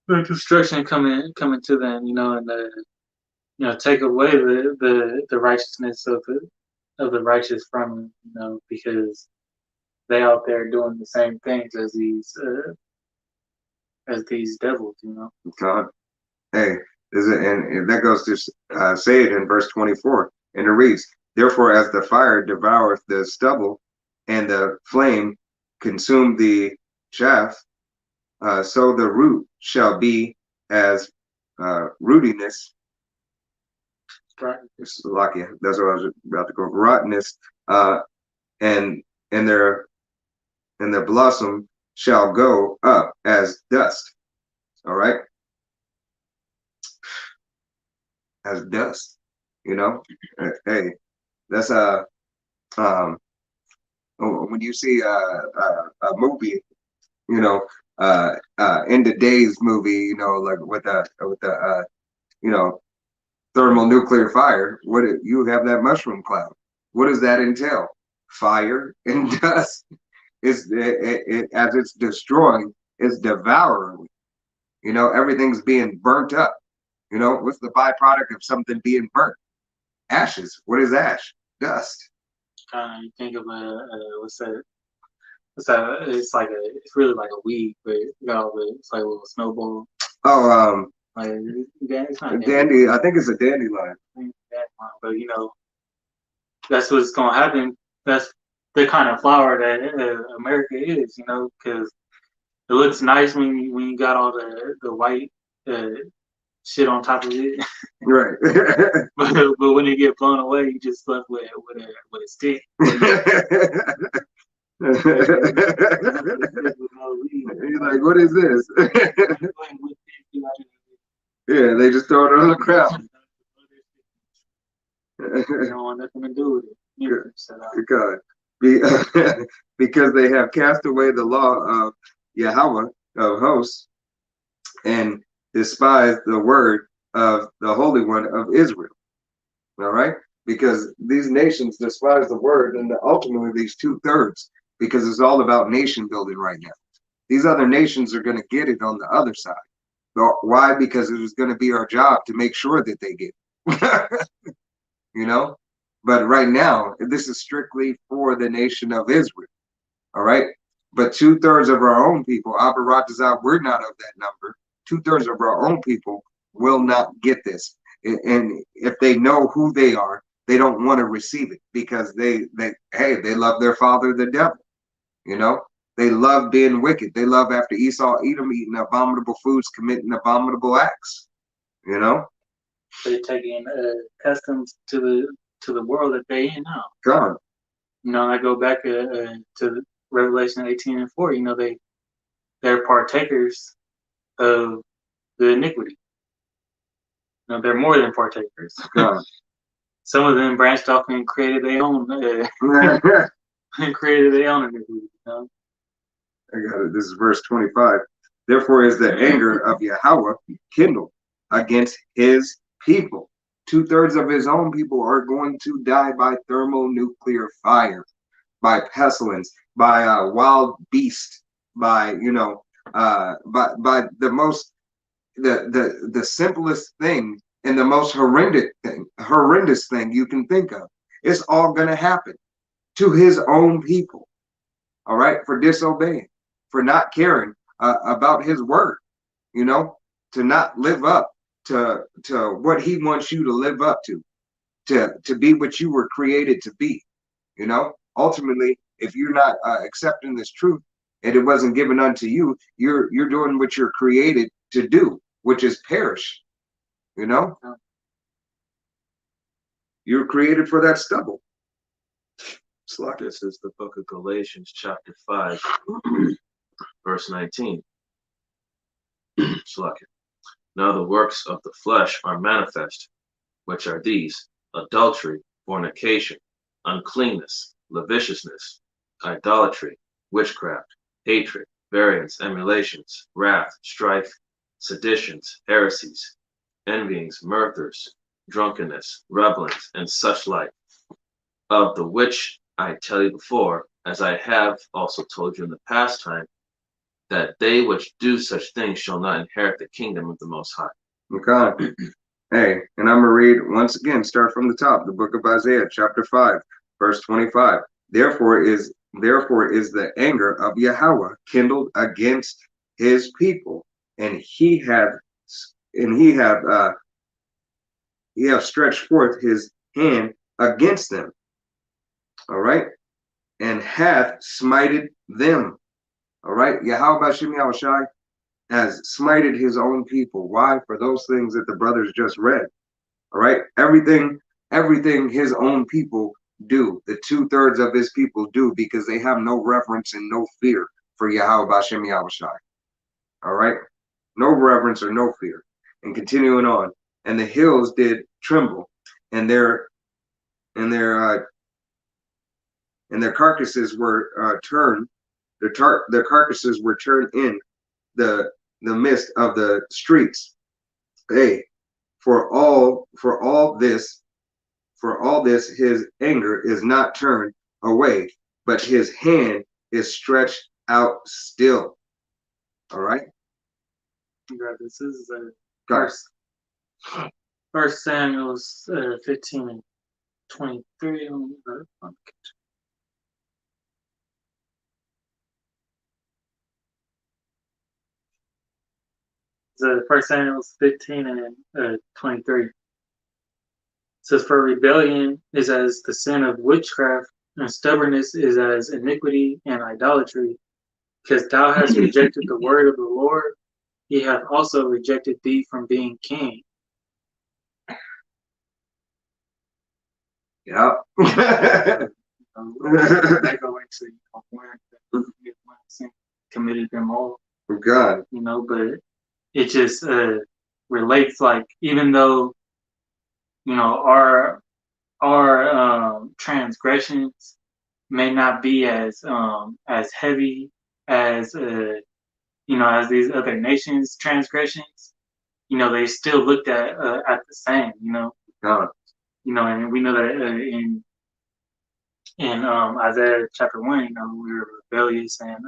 The destruction coming to them, you know, and you know, take away the righteousness of the righteous from them, you know, because they out there doing the same things as these devils, you know. God, hey, and that goes to say it in verse 24, and it reads, "Therefore, as the fire devoureth the stubble, and the flame consume the chaff, so the root shall be as rootiness." Right. It's lucky. That's what I was about to go. Rottenness, and their blossom shall go up as dust. All right, as dust. You know, hey, that's when you see a movie, you know, in the days movie, you know, like with the you know, thermonuclear fire. You have that mushroom cloud. What does that entail? Fire and dust. As it's destroying, it's devouring. You know, everything's being burnt up. You know, what's the byproduct of something being burnt? Ashes. What is ash? Dust. You think of what's that? It's like it's really like a weed, but it's like a little snowball. Oh, Like it's not dandy. I think it's a dandelion. But you know, that's what's gonna happen. That's the kind of flower that America is, you know, because it looks nice when you got all the white shit on top of it. Right. but when it get blown away, you just left with a stick. You're like, what is this? Yeah, they just throw it on the ground. You don't want nothing to do with it. Because they have cast away the law of Yahweh of hosts and despised the word of the Holy One of Israel. All right? Because these nations despise the word, and ultimately these 2/3, because it's all about nation building right now. These other nations are going to get it on the other side. Why? Because it was going to be our job to make sure that they get it. you know. But right now, this is strictly for the nation of Israel. All right. But 2/3 of our own people, Abaratazah, we're not of that number. 2/3 of our own people will not get this. And if they know who they are, they don't want to receive it because they love their father, the devil. You know, they love being wicked. They love after Esau, Edom, eating abominable foods, committing abominable acts. You know, They're taking customs to the world that they in now. God, You know, I go back to Revelation 18:4. You know, they're partakers of the iniquity. You know, they're more than partakers. God. Some of them branched off and created their own created their own iniquity. You know? I got it. This is verse 25. Therefore is the anger of Yahweh kindled against his people. 2/3 of his own people are going to die by thermonuclear fire, by pestilence, by a wild beast, by by the most the simplest thing and the most horrendous thing you can think of. It's all gonna happen to his own people. All right, for disobeying, for not caring about his word, you know, to not live up to what he wants you to live up to be what you were created to be. You know, ultimately, if you're not accepting this truth and it wasn't given unto you, you're doing what you're created to do, which is perish. You know, you're created for that stubble. This is the book of Galatians, chapter 5, verse 19. Now the works of the flesh are manifest, which are these: adultery, fornication, uncleanness, lasciviousness, idolatry, witchcraft, hatred, variance, emulations, wrath, strife, seditions, heresies, envyings, murthers, drunkenness, revelings, and such like, of the which I tell you before, as I have also told you in the past time, that they which do such things shall not inherit the kingdom of the Most High. Okay. Hey, and I'm going to read once again, start from the top, the book of Isaiah, chapter 5, verse 25. Therefore is the anger of Yahweh kindled against his people, and he have stretched forth his hand against them. All right, and hath smited them. All right, Yahweh Bashem Yahushai has smited his own people. Why? For those things that the brothers just read. All right, everything his own people do, the 2/3 of his people do, because they have no reverence and no fear for Yahweh Bashem Yahushai. All right, no reverence or no fear. And continuing on, and the hills did tremble, and their carcasses were turned. Their carcasses were turned in the midst of the streets. Hey, for all this his anger is not turned away, but his hand is stretched out still. All right. This is First Samuel 15:23. The First Samuel 15:23. It says, "For rebellion is as the sin of witchcraft, and stubbornness is as iniquity and idolatry. Because thou hast rejected the word of the Lord, he hath also rejected thee from being king." Yeah. They go into committed them all. Oh God. You know, but it just relates, like, even though, you know, our transgressions may not be as heavy as you know, as these other nations' transgressions, you know, they still looked at the same, you know. God. You know, and we know that in Isaiah chapter 1, you know, we were rebellious and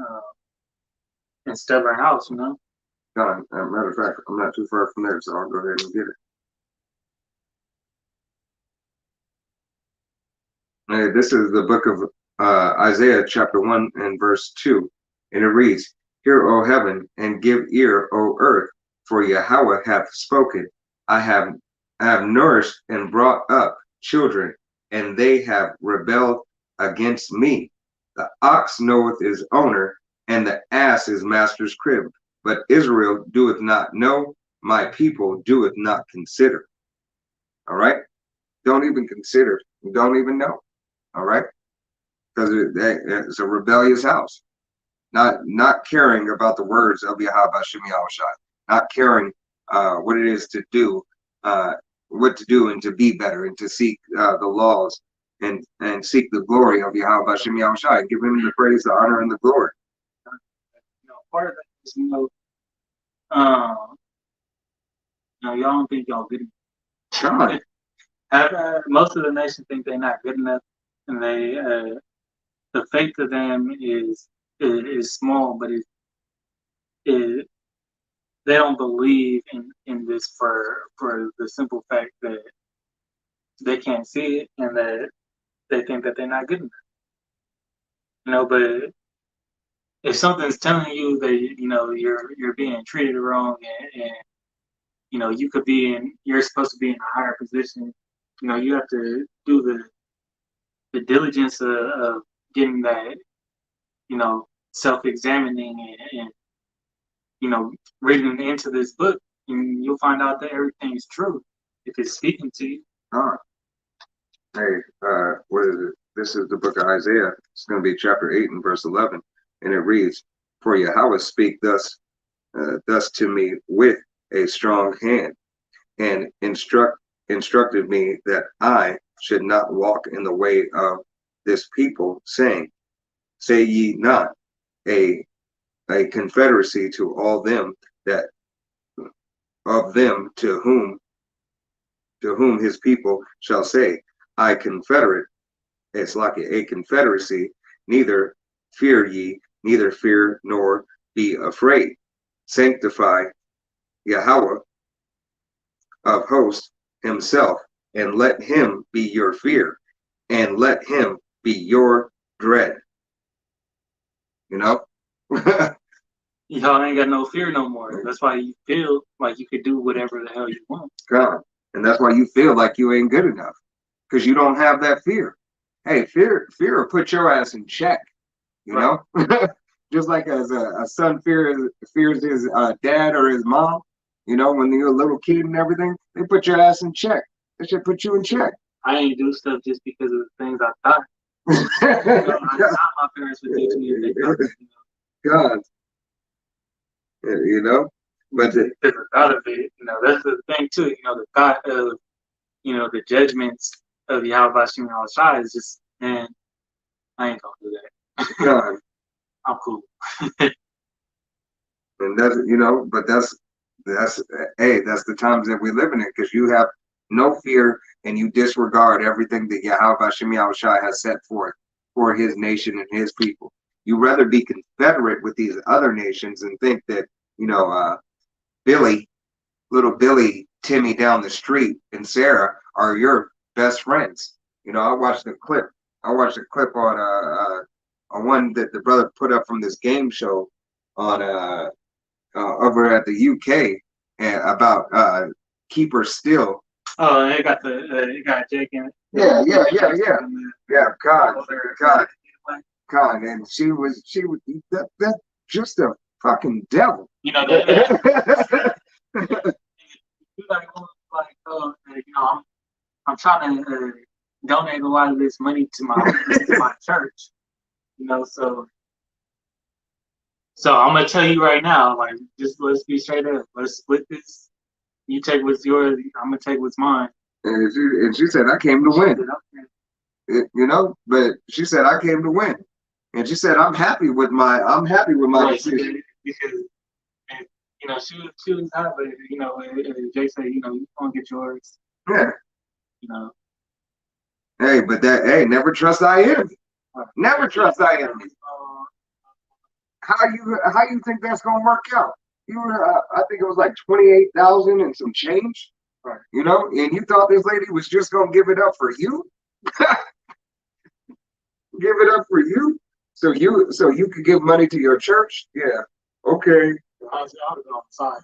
stubborn house, you know. God. Matter of fact, I'm not too far from there, so I'll go ahead and get it. This is the book of Isaiah, chapter 1 and verse 2. And it reads, Hear, O heaven, and give ear, O earth, for Yahweh hath spoken. I have nourished and brought up children, and they have rebelled against me. The ox knoweth his owner, and the ass his master's crib. But Israel doeth not know, my people doeth not consider. All right? Don't even consider. Don't even know. All right? Because it's a rebellious house. Not caring about the words of Yahweh Shem Yahushai. Not caring what it is to do, what to do and to be better and to seek the laws and seek the glory of Yahweh Shem Yahushai. Give him the praise, the honor, and the glory. Part of that is, y'all don't think y'all good enough. Most of the nation think they're not good enough, and the faith to them is small, but they don't believe in this for the simple fact that they can't see it and that they think that they're not good enough. But if something's telling you that you're being treated wrong and you're supposed to be in a higher position, you have to do the diligence of getting that, self-examining and reading into this book, and you'll find out that everything's true if it's speaking to you. Hey, what is it? This is the book of Isaiah. It's going to be chapter 8 and verse 11. And it reads, For Yahweh speak thus to me with a strong hand, and instructed me that I should not walk in the way of this people, saying, Say ye not a confederacy to all them that of them to whom his people shall say, I confederate. It's like a confederacy, neither fear ye, neither fear nor be afraid. Sanctify Yahweh of hosts himself, and let him be your fear, and let him be your dread. Y'all ain't got no fear no more. That's why you feel like you could do whatever the hell you want. God. And that's why you feel like you ain't good enough, because you don't have that fear. Hey, fear will put your ass in check, know? Just like as a son fears his dad or his mom, when you're a little kid and everything, they put your ass in check. They should put you in check. I ain't do stuff just because of the things I thought. My parents would teach me they thought, God. But the thought of it, that's the thing too, the thought of, the judgments of Yahweh Shem Yahushai is just, man, I ain't gonna do that. God. I'm cool. And that's, but that's the times that we live in it, because you have no fear and you disregard everything that Yahweh Shem Yahushai has set forth for his nation and his people. You rather be confederate with these other nations and think that, little Billy, Timmy down the street, and Sarah are your best friends. I watched a clip on one that the brother put up from this game show on over at the UK about Keeper Still. Oh, it got Jake in it. Yeah. God, and she was that just a fucking devil. I'm trying to donate a lot of this money to my church. So I'm gonna tell you right now, just let's be straight up. Let's split this. You take what's yours. I'm gonna take what's mine. And she said, I came to win. But she said, I came to win. And she said, I'm happy with my decision. Because she was hot, but Jay said, you gonna get yours. Yeah. Hey, but never trust thy enemy. Never trust thy enemy. How you think that's gonna work out? You were, I think it was like 28,000 and some change. Right. And you thought this lady was just gonna give it up for you? give it up for you, so you could give money to your church. Yeah, okay. I was on the sideline.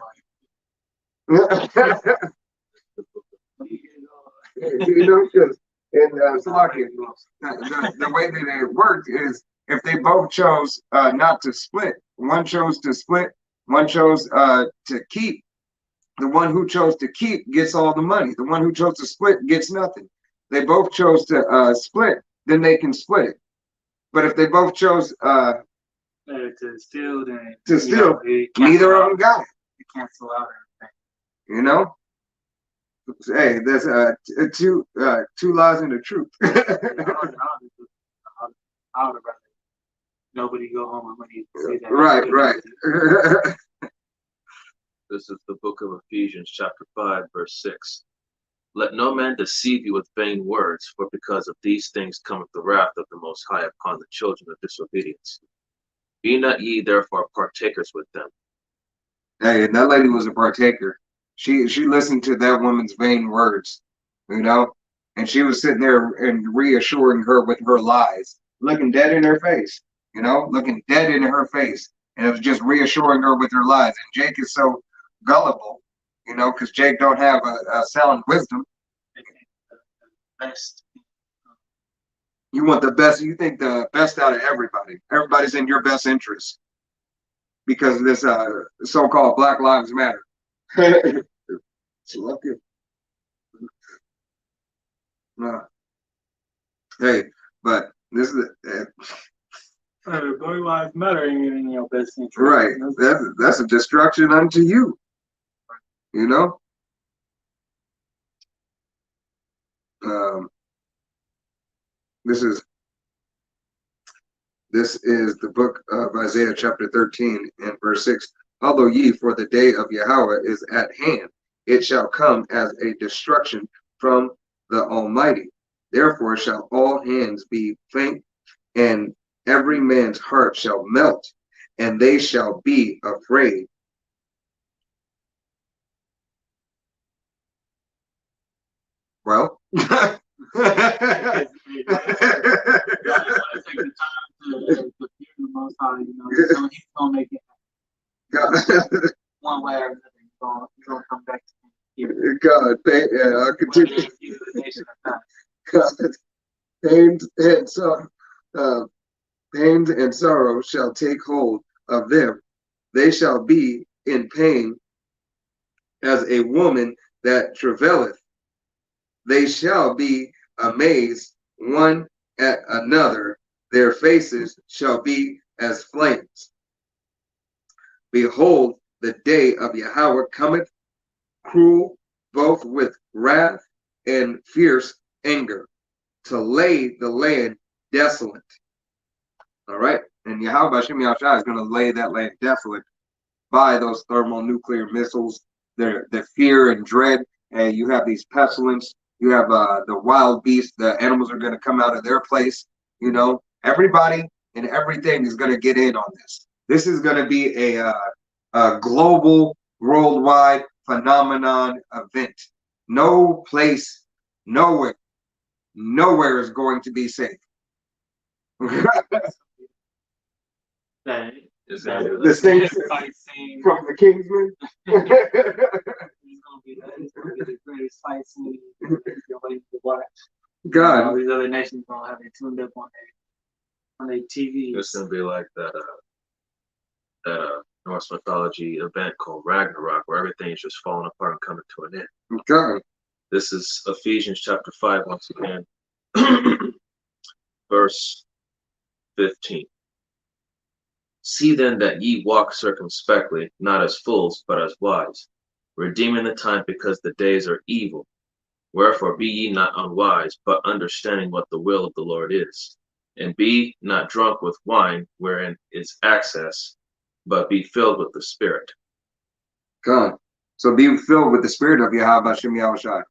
You know, because in Slovakia, the way that it worked is if they both chose not to split, one chose to split, one chose to keep. The one who chose to keep gets all the money. The one who chose to split gets nothing. They both chose to split, then they can split it. But if they both chose to steal, then to steal, neither of them got it. You cancel out everything. You know. Hey, there's two lies and the truth. I would rather nobody go home when you say that. Right. This is the book of Ephesians, chapter 5, verse 6. Let no man deceive you with vain words, for because of these things cometh the wrath of the Most High upon the children of disobedience. Be not ye therefore partakers with them. Hey, and that lady was a partaker. She listened to that woman's vain words, you know, and she was sitting there and reassuring her with her lies, looking dead in her face, you know, looking dead in her face, and it was just reassuring her with her lies. And Jake is so gullible, you know, because Jake don't have a sound wisdom. Best. You want the best. You think the best out of everybody. Everybody's in your best interest because of this so-called Black Lives Matter. So, okay. Hey, but this is Black Lives Matter ain't in your best interest. right. That's a destruction unto you. You know. This is the book of Isaiah chapter 13 and verse 6. Although ye, for the day of Yahweh is at hand, it shall come as a destruction from the Almighty. Therefore shall all hands be faint, and every man's heart shall melt, and they shall be afraid. Well, He's gonna make it one way or another. He's gonna come back to him. God, I'll continue. God, pains and sorrow shall take hold of them. They shall be in pain as a woman that travaileth. They shall be amazed one at another. Their faces shall be as flames. Behold, the day of Yahweh cometh, cruel, both with wrath and fierce anger, to lay the land desolate. All right, and Yahweh Shem Yahshua is going to lay that land desolate by those thermonuclear missiles, the fear and dread. And you have these pestilence, you have the wild beasts, the animals are going to come out of their place. You know, everybody and everything is going to get in on this. This is going to be a global, worldwide phenomenon event. No place, nowhere is going to be safe. The same from the Kingsman. It's gonna be the greatest fight scene you're waiting to watch. God, all these other nations gonna have it tuned up on their TV. It's gonna be like that Norse mythology event called Ragnarok, where everything is just falling apart and coming to an end. God. This is Ephesians chapter 5 once again, verse 15. See then that ye walk circumspectly, not as fools, but as wise, redeeming the time, because the days are evil. Wherefore be ye not unwise, but understanding what the will of the Lord is. And be not drunk with wine, wherein is excess, but be filled with the Spirit. God. So be filled with the Spirit of Yahweh Shem Yahushua.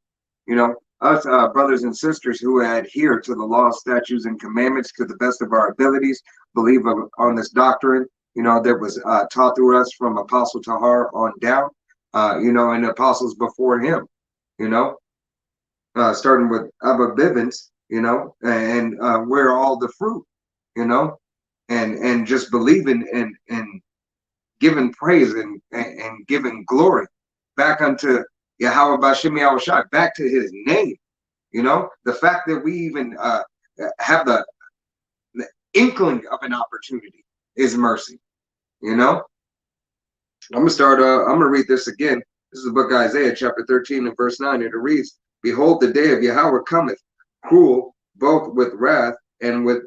You know, us brothers and sisters who adhere to the law, statutes, and commandments to the best of our abilities, believe on this doctrine, you know, that was taught through us from Apostle Tahar on down, you know, and the apostles before him, you know, starting with Abba Bivens, you know, and where all the fruit, you know, and just believing and giving praise and giving glory back unto Yahweh Bashem Yahushai, back to his name. You know, the fact that we even have the inkling of an opportunity is mercy. You know, I'm gonna read this again. This is the book of Isaiah, chapter 13 and verse 9. And it reads, "Behold, the day of Yahweh cometh, cruel, both with wrath and with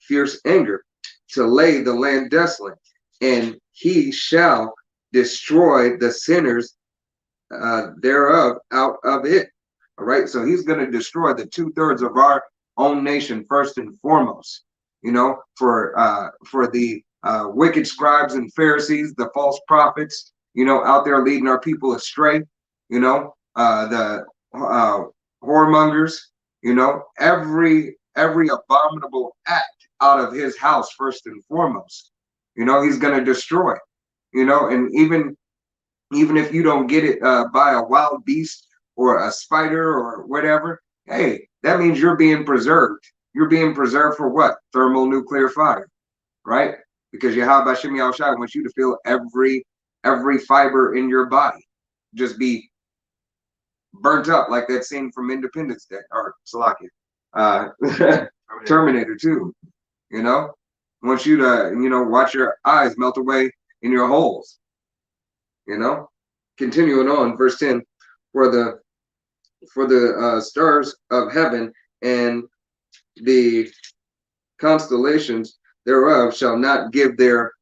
fierce anger, to lay the land desolate, and he shall destroy the sinners thereof out of it." All right, so he's going to destroy the 2/3 of our own nation first and foremost. You know, for the wicked scribes and Pharisees, the false prophets, you know, out there leading our people astray. You know, the whoremongers. You know, every abominable act out of his house first and foremost. You know, he's going to destroy. You know, and even if you don't get it by a wild beast or a spider or whatever, hey, that means you're being preserved. You're being preserved for what? Thermonuclear fire, right? Because Yahweh Bashem Yahushai wants you to feel every fiber in your body just be burnt up, like that scene from Independence Day or Salakia, Terminator 2. You know, wants you to, you know, watch your eyes melt away in your holes. You know, continuing on, verse 10, for the stars of heaven and the constellations thereof shall not give their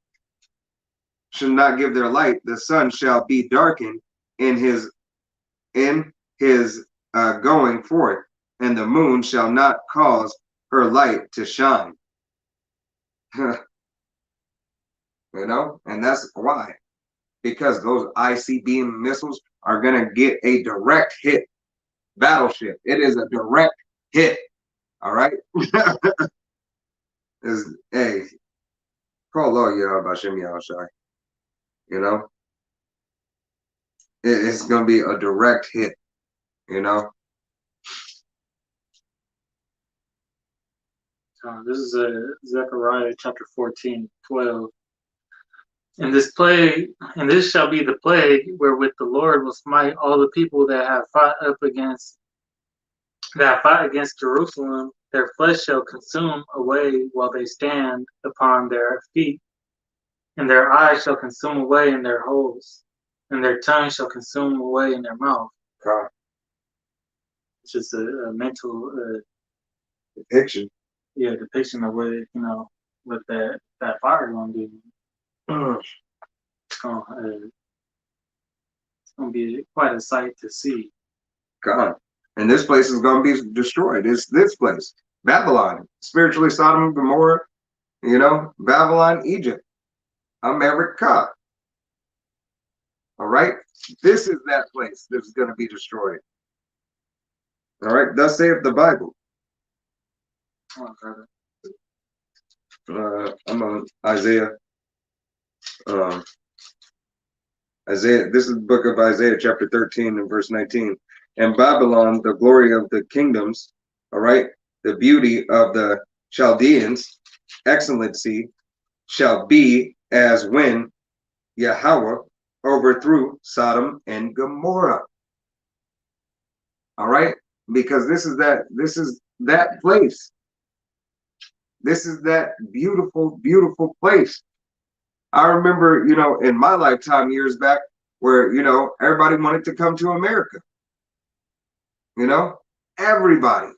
light. The sun shall be darkened in his going forth, and the moon shall not cause her light to shine. You know, and that's why. Because those ICBM missiles are going to get a direct hit battleship. It is a direct hit. All right. Hey, call Lord Yahweh Bashem Yahushai. You know, it's going to be a direct hit. You know. This is Zechariah chapter 14:12. And this shall be the plague wherewith the Lord will smite all the people that have fought against Jerusalem. Their flesh shall consume away while they stand upon their feet, and their eyes shall consume away in their holes, and their tongue shall consume away in their mouth. God. It's just a mental Depiction. Yeah, depiction of what, you know, what that fire gonna do. It's gonna be quite a sight to see. God. And this place is going to be destroyed. It's this place. Babylon. Spiritually Sodom and Gomorrah. You know, Babylon, Egypt. America. All right. This is that place that's going to be destroyed. All right. Thus saith the Bible. I'm on Isaiah. Isaiah, this is the book of Isaiah, chapter 13 and verse 19. And Babylon, the glory of the kingdoms, all right, the beauty of the Chaldeans, excellency, shall be as when Yahweh overthrew Sodom and Gomorrah. All right, because this is that place. This is that beautiful, beautiful place. I remember, you know, in my lifetime years back where, you know, everybody wanted to come to America. You know, everybody.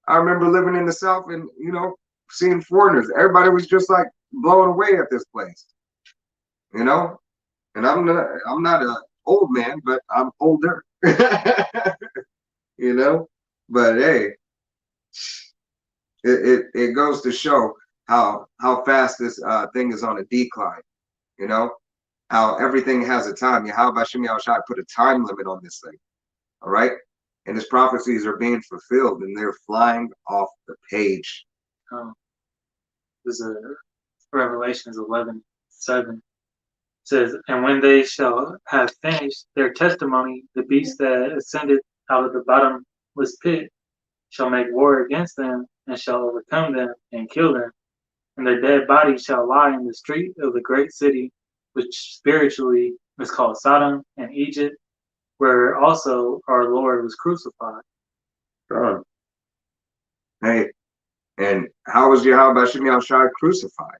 I remember living in the South and, you know, seeing foreigners. Everybody was just like blown away at this place. You know, and I'm not an old man, but I'm older. You know, but hey, it goes to show how fast this thing is on a decline. You know, how everything has a time. How Bashem Yahushai put a time limit on this thing. All right, and his prophecies are being fulfilled, and they're flying off the page. This is Revelations 11:7. Says, and when they shall have finished their testimony, the beast that ascended out of the bottomless pit shall make war against them, and shall overcome them and kill them, and their dead bodies shall lie in the street of the great city, which spiritually is called Sodom and Egypt, where also our Lord was crucified. God. Hey, and how was Yahweh Hashem Yahushua crucified?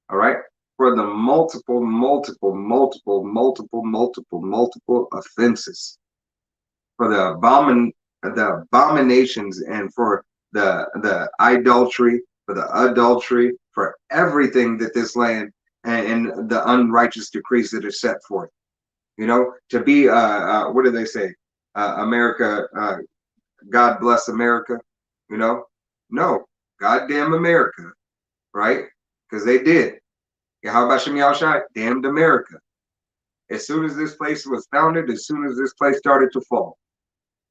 All right, for the multiple offenses, for the abominations, and for the idolatry, for the adultery, for everything that this land and the unrighteous decrees that are set forth. You know, to be what do they say? America, God bless America. You know, no, goddamn America, right? Because they did. Yahweh Hashem Yahushua damned America. As soon as this place was founded, as soon as this place started to fall,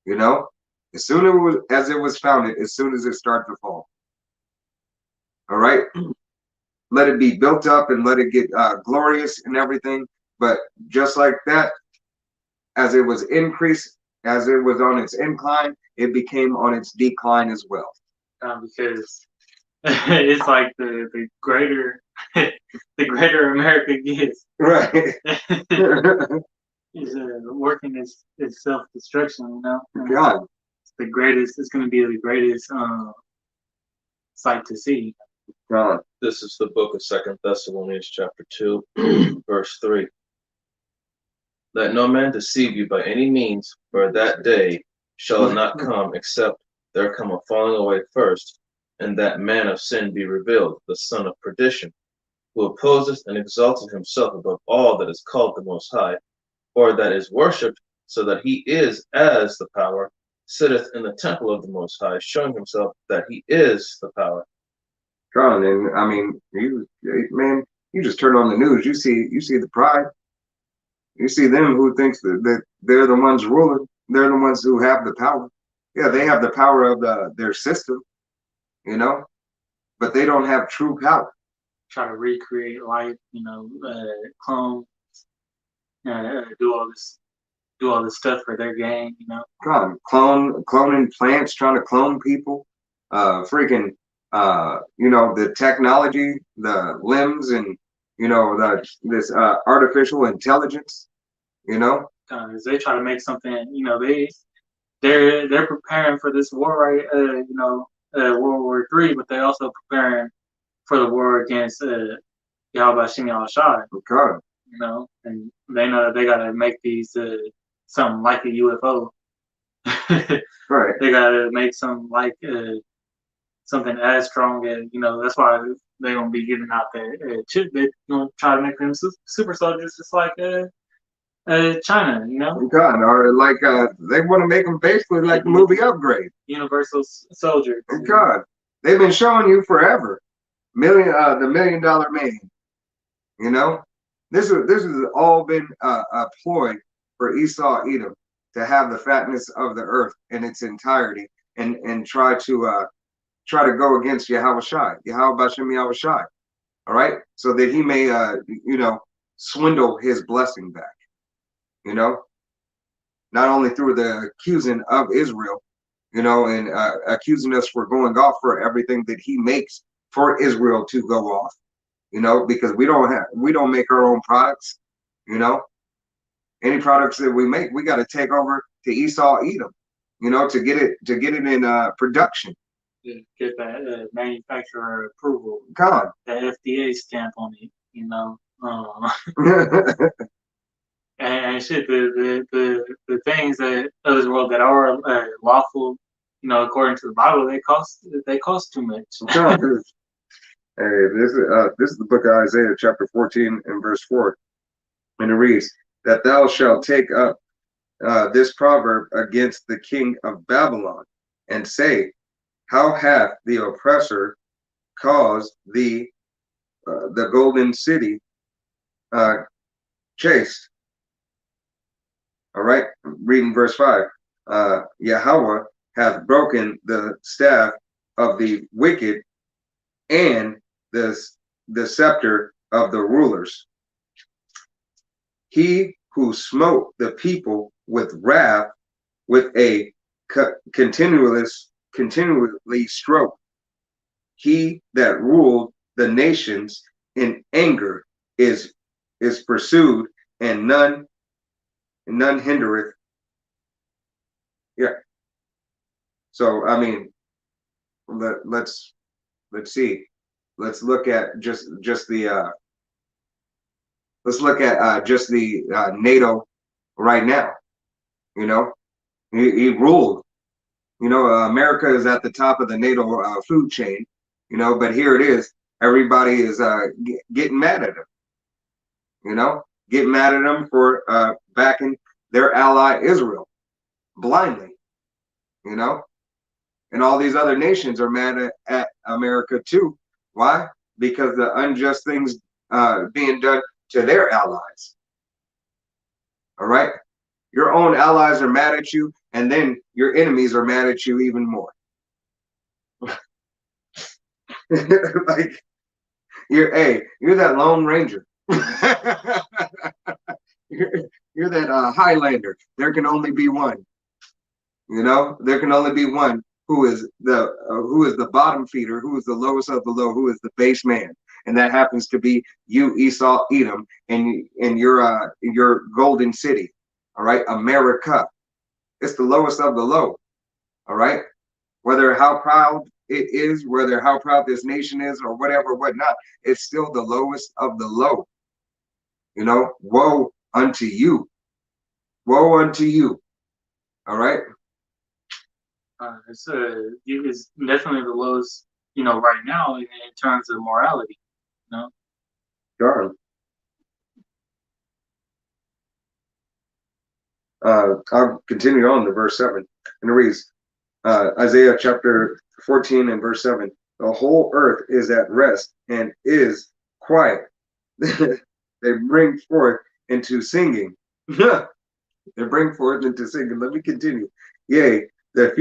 you know, as soon as it was founded, as soon as it started to fall. All right, let it be built up and let it get glorious and everything. But just like that, as it was increased, as it was on its incline, it became on its decline as well. Because it's like the greater the greater America gets, Right. is working its self destruction. You know, and God. it's the greatest. It's going to be the greatest sight to see. God. This is the book of 2 Thessalonians chapter 2, verse 3. Let no man deceive you by any means, for that day shall not come, except there come a falling away first, and that man of sin be revealed, the son of perdition, who opposes and exalted himself above all that is called the Most High, or that is worshipped, so that he is as the power, sitteth in the temple of the Most High, showing himself that he is the power. God, and I mean, you just turn on the news, you see the pride. You see them who thinks that they're the ones ruling. They're the ones who have the power. Yeah, they have the power of their system, you know, but they don't have true power. Try to recreate life, you know, clone, do all this stuff for their gain, you know. God, cloning plants, trying to clone people, freaking, you know, the technology, the limbs, and you know, this artificial intelligence, you know. They try to make something, you know, they're preparing for this war, right? You know, World War III, but they're also preparing for the war against Yahweh Hashem Yahushua. God. You know, and they know that they gotta make these something like a UFO. Right. They gotta make something like something as strong as, you know. That's why they're gonna be giving out the chip. They're gonna try to make them super soldiers, just like China, you know. God, or like they want to make them basically like the movie Upgrade. Universal soldiers. God, they've been showing you forever. The $1 Million Man. You know, this has all been a ploy for Esau Edom to have the fatness of the earth in its entirety and try to go against Yahweh Bashem Yahweh Shai. All right, so that he may you know, swindle his blessing back. You know, not only through the accusing of Israel, you know, and accusing us for going off for everything that he makes for Israel to go off, you know, because we don't make our own products, you know. Any products that we make, we got to take over to Esau Edom, you know, to get it in production. Get that manufacturer approval. God, the FDA stamp on it, you know. And shit, the things that of this world that are lawful, you know, according to the Bible, they cost too much. Hey, this is the book of Isaiah, chapter 14 and verse 4, and it reads that thou shalt take up this proverb against the king of Babylon, and say, how hath the oppressor caused the golden city chased? All right, reading verse 5. Yahweh hath broken the staff of the wicked and the scepter of the rulers. He who smote the people with wrath, with a continually stroke. He that ruled the nations in anger is pursued, and none hindereth. Yeah. So I mean, let's see. Let's look at just the just the NATO right now. You know, he ruled. You know, America is at the top of the NATO food chain. You know, but here it is. Everybody is getting mad at him. You know, getting mad at him for backing their ally Israel blindly. You know, and all these other nations are mad at America too. Why? Because the unjust things being done to their allies. All right, your own allies are mad at you, and then your enemies are mad at you even more. Like you're that Lone Ranger. you're that Highlander. There can only be one. You know, there can only be one who is the bottom feeder, who is the lowest of the low, who is the base man, and that happens to be you, Esau, Edom, and your golden city. All right, America. It's the lowest of the low. All right, whether how proud it is, whether how proud this nation is, or whatever, whatnot, it's still the lowest of the low. You know, woe unto you. Woe unto you. All right. It's definitely the lowest, you know, right now in terms of morality. You know. Darn. I'll continue on to verse 7, and it reads, Isaiah chapter 14 and verse 7. The whole earth is at rest and is quiet. They bring forth into singing. They bring forth into singing. Let me continue. Yea, the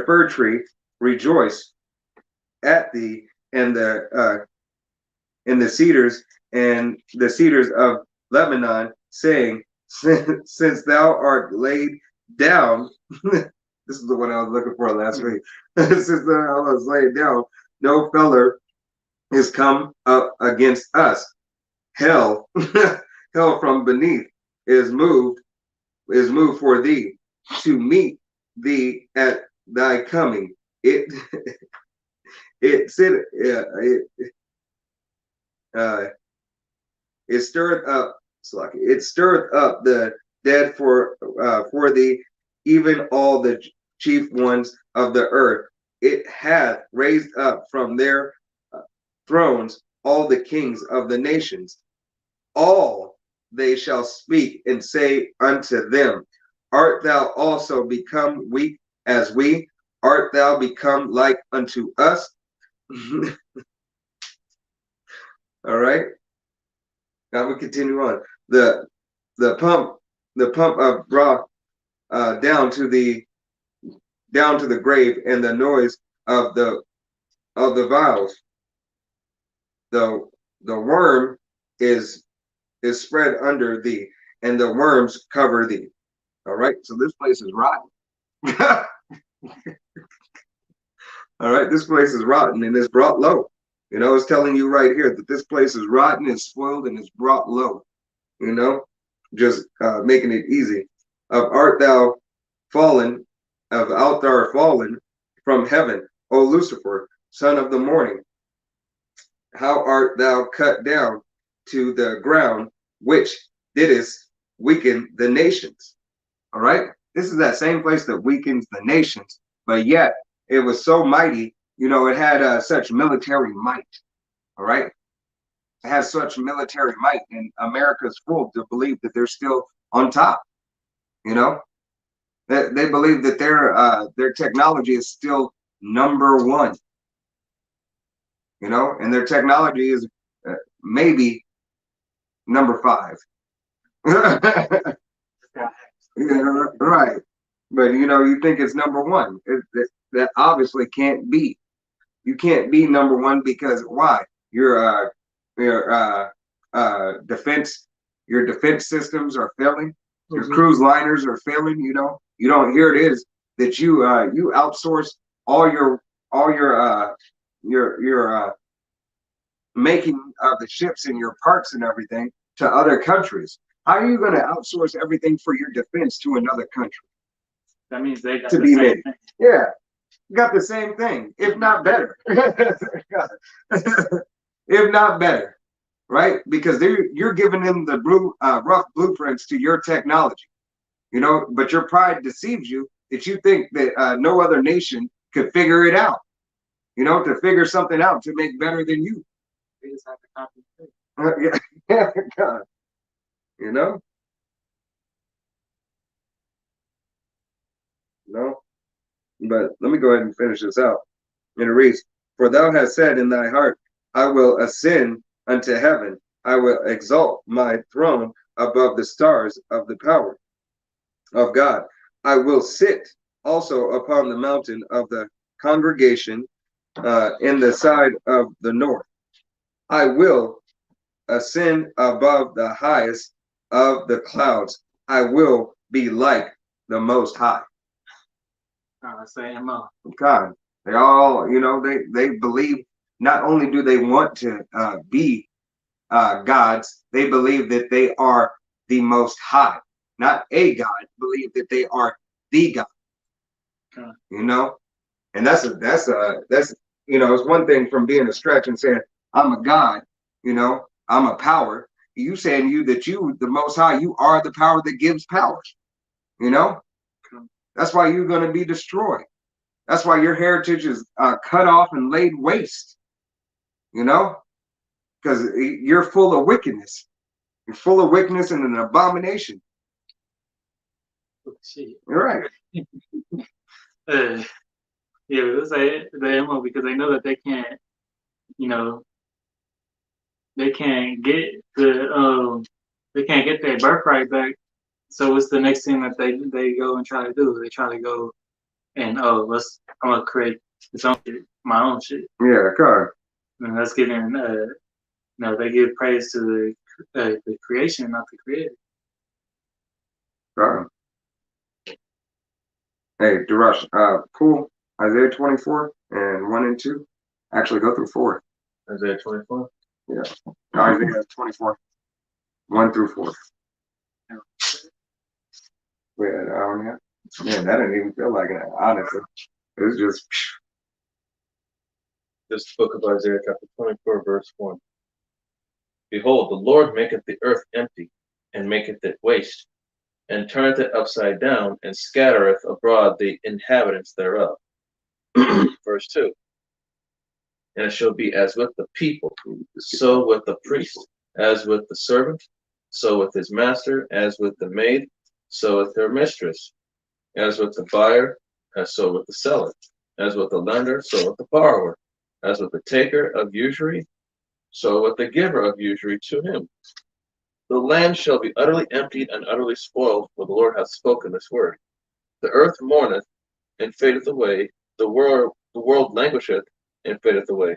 fir tree rejoice at thee, and the cedars of Lebanon, saying, since thou art laid down. This is the one I was looking for last week. Since I was laid down, no feller is come up against us. Hell, hell from beneath is moved for thee, to meet thee at thy coming. It stirreth up. It stirreth up the dead for thee, even all the chief ones of the earth. It hath raised up from their thrones all the kings of the nations. All they shall speak and say unto them, art thou also become weak as we? Art thou become like unto us? All right. Now we continue on. The pump of brought down to the grave, and the noise of the vials. The worm is spread under thee, and the worms cover thee. All right, so this place is rotten. All right, this place is rotten and it's brought low. You know, it's telling you right here that this place is rotten, it's spoiled, and it's brought low. You know, just making it easy. Art thou fallen from heaven, O Lucifer, son of the morning? How art thou cut down to the ground, which didst weaken the nations? All right, this is that same place that weakens the nations, but yet it was so mighty. You know, it had such military might. All right, it has such military might, and America's fooled to believe that they're still on top. You know, they believe that their technology is still number one. You know, and their technology is maybe number 5. Yeah, right. But you know, you think it's number 1. That obviously can't be. You can't be number 1 because why? Your defense systems are failing. Your cruise liners are failing. You know, you don't. Here it is that you outsource all your making the ships and your parts and everything to other countries. How are you going to outsource everything for your defense to another country That means they got to the be same made? thing. Yeah, got the same thing, if not better. If not better, right? Because you're giving them the rough blueprints to your technology, but your pride deceives you that you think that no other nation could figure it out, to figure something out to make better than you. They just have to copy and paste. Yeah, God, you know, no. But let me go ahead and finish this out. And it reads, "For thou hast said in thy heart, I will ascend unto heaven. I will exalt my throne above the stars of the power of God. I will sit also upon the mountain of the congregation in the side of the north. I will ascend above the highest of the clouds. I will be like the Most High." Say MO. God, they all, they believe. Not only do they want to be gods, they believe that they are the Most High, not a God. Believe that they are the God. Okay. And that's it's one thing from being a stretch and saying I'm a God, I'm a power. You saying that you the Most High, you are the power that gives powers. Okay. That's why you're going to be destroyed. That's why your heritage is cut off and laid waste. Because you're full of wickedness. You're full of wickedness and an abomination. Oh, shit. You're right. Yeah, let's say the MO because they know that they can't, they can't get their birthright back. So what's the next thing that they go and try to do? They try to go and I'm gonna create my own shit. Yeah, God. And that's giving they give praise to the creation, not the creator. God. Hey, Darash, cool. Isaiah 24 and 1 and 2. Actually, go through 4. Isaiah 24? Yeah. Isaiah 24, 1 through 4. We had an hour and a half. Man, that didn't even feel like it, honestly. It was just. This book of Isaiah, chapter 24, verse 1. Behold, the Lord maketh the earth empty, and maketh it waste, and turneth it upside down, and scattereth abroad the inhabitants thereof. Verse 2. And it shall be as with the people, so with the priest, as with the servant, so with his master, as with the maid, so with her mistress, as with the buyer, as so with the seller, as with the lender, so with the borrower, as with the taker of usury, so with the giver of usury to him. The land shall be utterly emptied and utterly spoiled, for the Lord hath spoken this word. The earth mourneth and fadeth away, the world languisheth and fadeth away.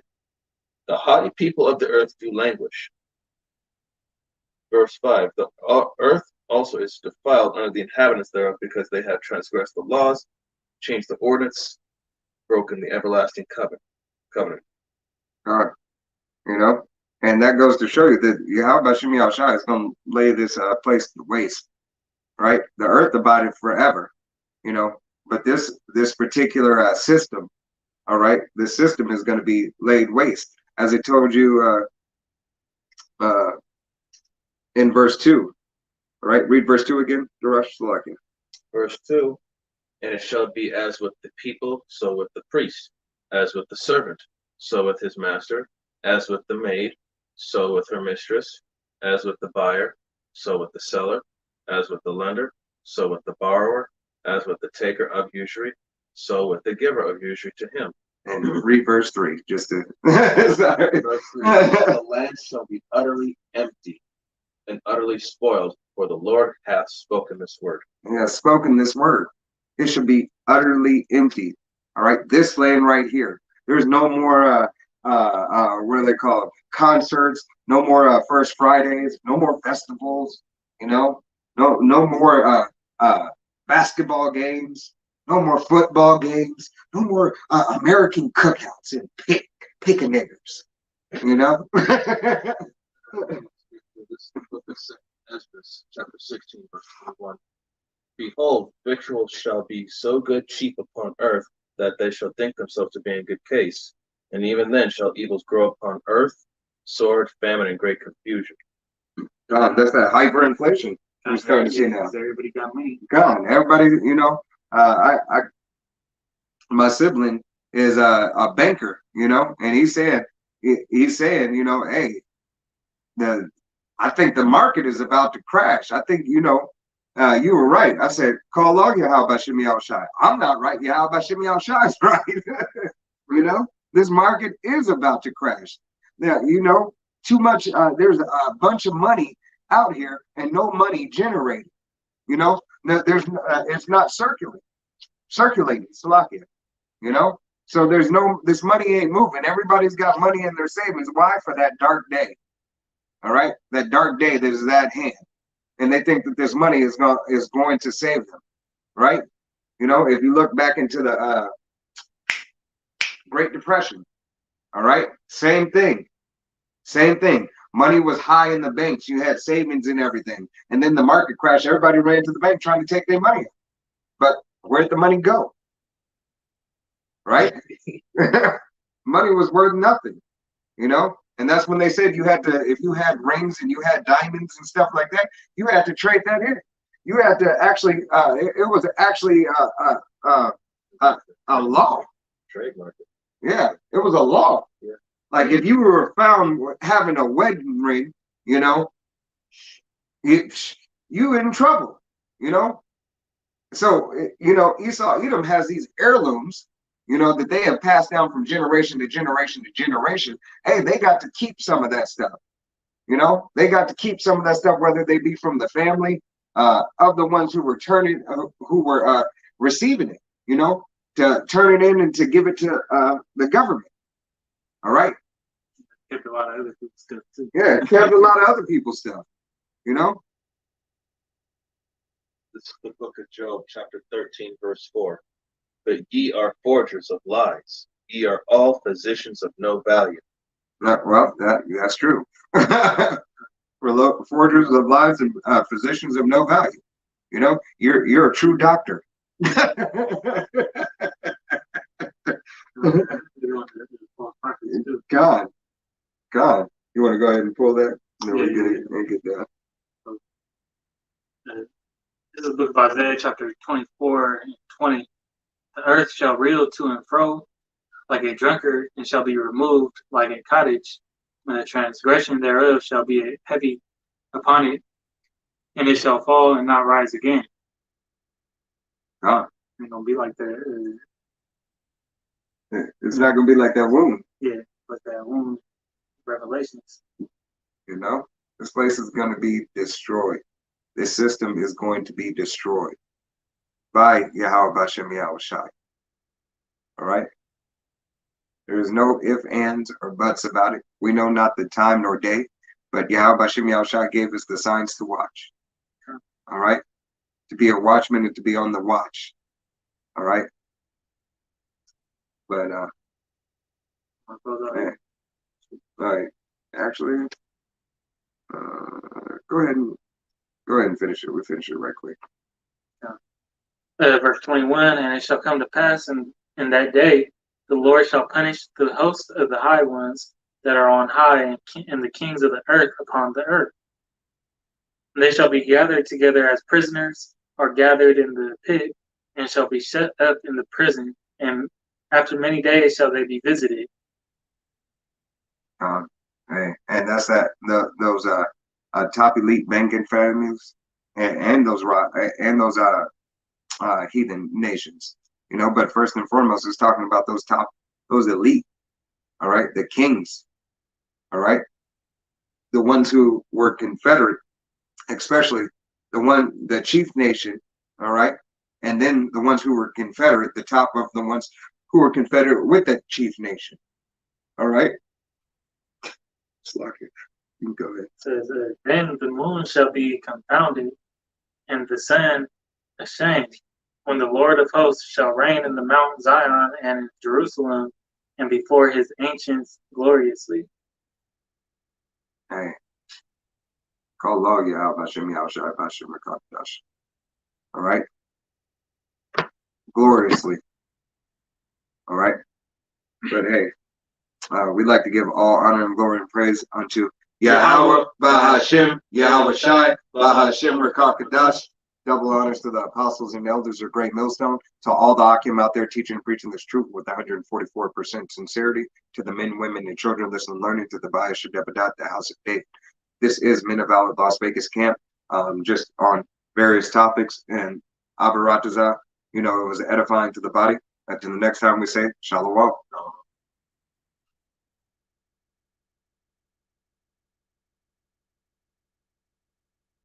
The haughty people of the earth do languish. Verse 5. The earth also is defiled under the inhabitants thereof, because they have transgressed the laws, changed the ordinance, broken the everlasting covenant. God, and that goes to show you that Yahweh Shem Yahushua is going to lay this place to waste, right? The earth abided forever, but this particular system, all right, the system is going to be laid waste, as I told you in verse 2. All right, read verse 2 again, Darash Salaki. Verse 2. And it shall be as with the people, so with the priest, as with the servant, so with his master, as with the maid, so with her mistress, as with the buyer, so with the seller, as with the lender, so with the borrower, as with the taker of usury, so with the giver of usury to him. And read verse 3, just to. Sorry. Verse 3. The land shall be utterly empty and utterly spoiled, for the Lord hath spoken this word. He has spoken this word. It should be utterly empty. All right, this land right here. There's no more what do they call it? Concerts. No more First Fridays. No more festivals. No more basketball games. No more football games. No more American cookouts and picnickers. You know? This is the book of Ezra, chapter 16, verse 21. Behold, victuals shall be so good cheap upon earth that they shall think themselves to be in good case. And even then shall evils grow upon earth, sword, famine, and great confusion. That's that hyperinflation we're starting to see now. Everybody got money. God, everybody, you know, my sibling is a banker, you know, and he's saying, you know, hey, I think the market is about to crash. I think, you know, you were right. I said, call on Yahweh Shemi Shai. I'm not right. Yahweh Shemi Shai is right. You know, this market is about to crash. Now, you know, too much. There's a bunch of money out here and no money generated. You know, it's not circulating. Salakia. You know, so this money ain't moving. Everybody's got money in their savings. Why? For that dark day. All right, that dark day that is at hand, and they think that this money is going to save them, right? You know, if you look back into the Great Depression, all right, same thing. Money was high in the banks. You had savings and everything, and then the market crashed. Everybody ran to the bank trying to take their money, but where'd the money go? Right? Money was worth nothing, you know. And that's when they said you had to, if you had rings and you had diamonds and stuff like that, you had to trade that in. You had to actually, it was actually a law. Trade market. Yeah, it was a law. Yeah. Like if you were found having a wedding ring, you know, you in trouble, you know. So, you know, Esau Edom has these heirlooms, you know, that they have passed down from generation to generation to generation. Hey, they got to keep some of that stuff. You know, they got to keep some of that stuff, whether they be from the family of the ones who were receiving it, you know, to turn it in and to give it to the government. All right. Kept a lot of other people's stuff too. Yeah, kept a lot of other people's stuff, you know. This is the book of Job, chapter 13, verse 4. But ye are forgers of lies. Ye are all physicians of no value. That's true. Forgers of lies and physicians of no value. You know, you're a true doctor. God. You want to go ahead and pull that? No, we get that. This is the book of Isaiah, chapter 24 and 20. The earth shall reel to and fro like a drunkard, and shall be removed like a cottage, and the transgression thereof shall be heavy upon it, and it shall fall and not rise again. God. It's gonna be like that. It's not gonna be like that wound. Yeah, like that wound. Revelations. You know, this place is gonna be destroyed. This system is going to be destroyed by Yahweh Bashem Yahweh Shai. All right. There is no ifs, ands, or buts about it. We know not the time nor day, but Yahweh Bashem Yahweh Shai gave us the signs to watch. All right. To be a watchman and to be on the watch. All right. But all right. Actually, go ahead and finish it. We'll finish it right quick. Verse 21, and it shall come to pass in that day, the Lord shall punish the host of the high ones that are on high, and the kings of the earth upon the earth. And they shall be gathered together as prisoners, or gathered in the pit, and shall be shut up in the prison, and after many days shall they be visited. And that's those top elite banking families and those heathen nations, you know. But first and foremost, it's talking about those elite. All right, the kings. All right, the ones who were Confederate, especially the chief nation. All right, and then the ones who were Confederate, the top of the ones who were Confederate with that chief nation. All right. Slack it. You can go ahead. It says, then the moon shall be confounded, and the sun ashamed, when the Lord of hosts shall reign in the Mount Zion and in Jerusalem, and before his ancients gloriously. Hey, call log ya out Bashem Yahushua Bashem Rakakadash. All right, gloriously. All right, but hey, we'd like to give all honor and glory and praise unto Yahweh Bahashem Yahweh Shai Bahashem Rakakadash. Double honors to the apostles and elders of Great Millstone, to all the Akim out there teaching and preaching this truth with 144% sincerity, to the men, women, and children listening and learning to the Bayah Shedebadat, the House of David. This is Men of Valor Las Vegas Camp, just on various topics. And Abarataza, it was edifying to the body. Until the next time we say, Shalom.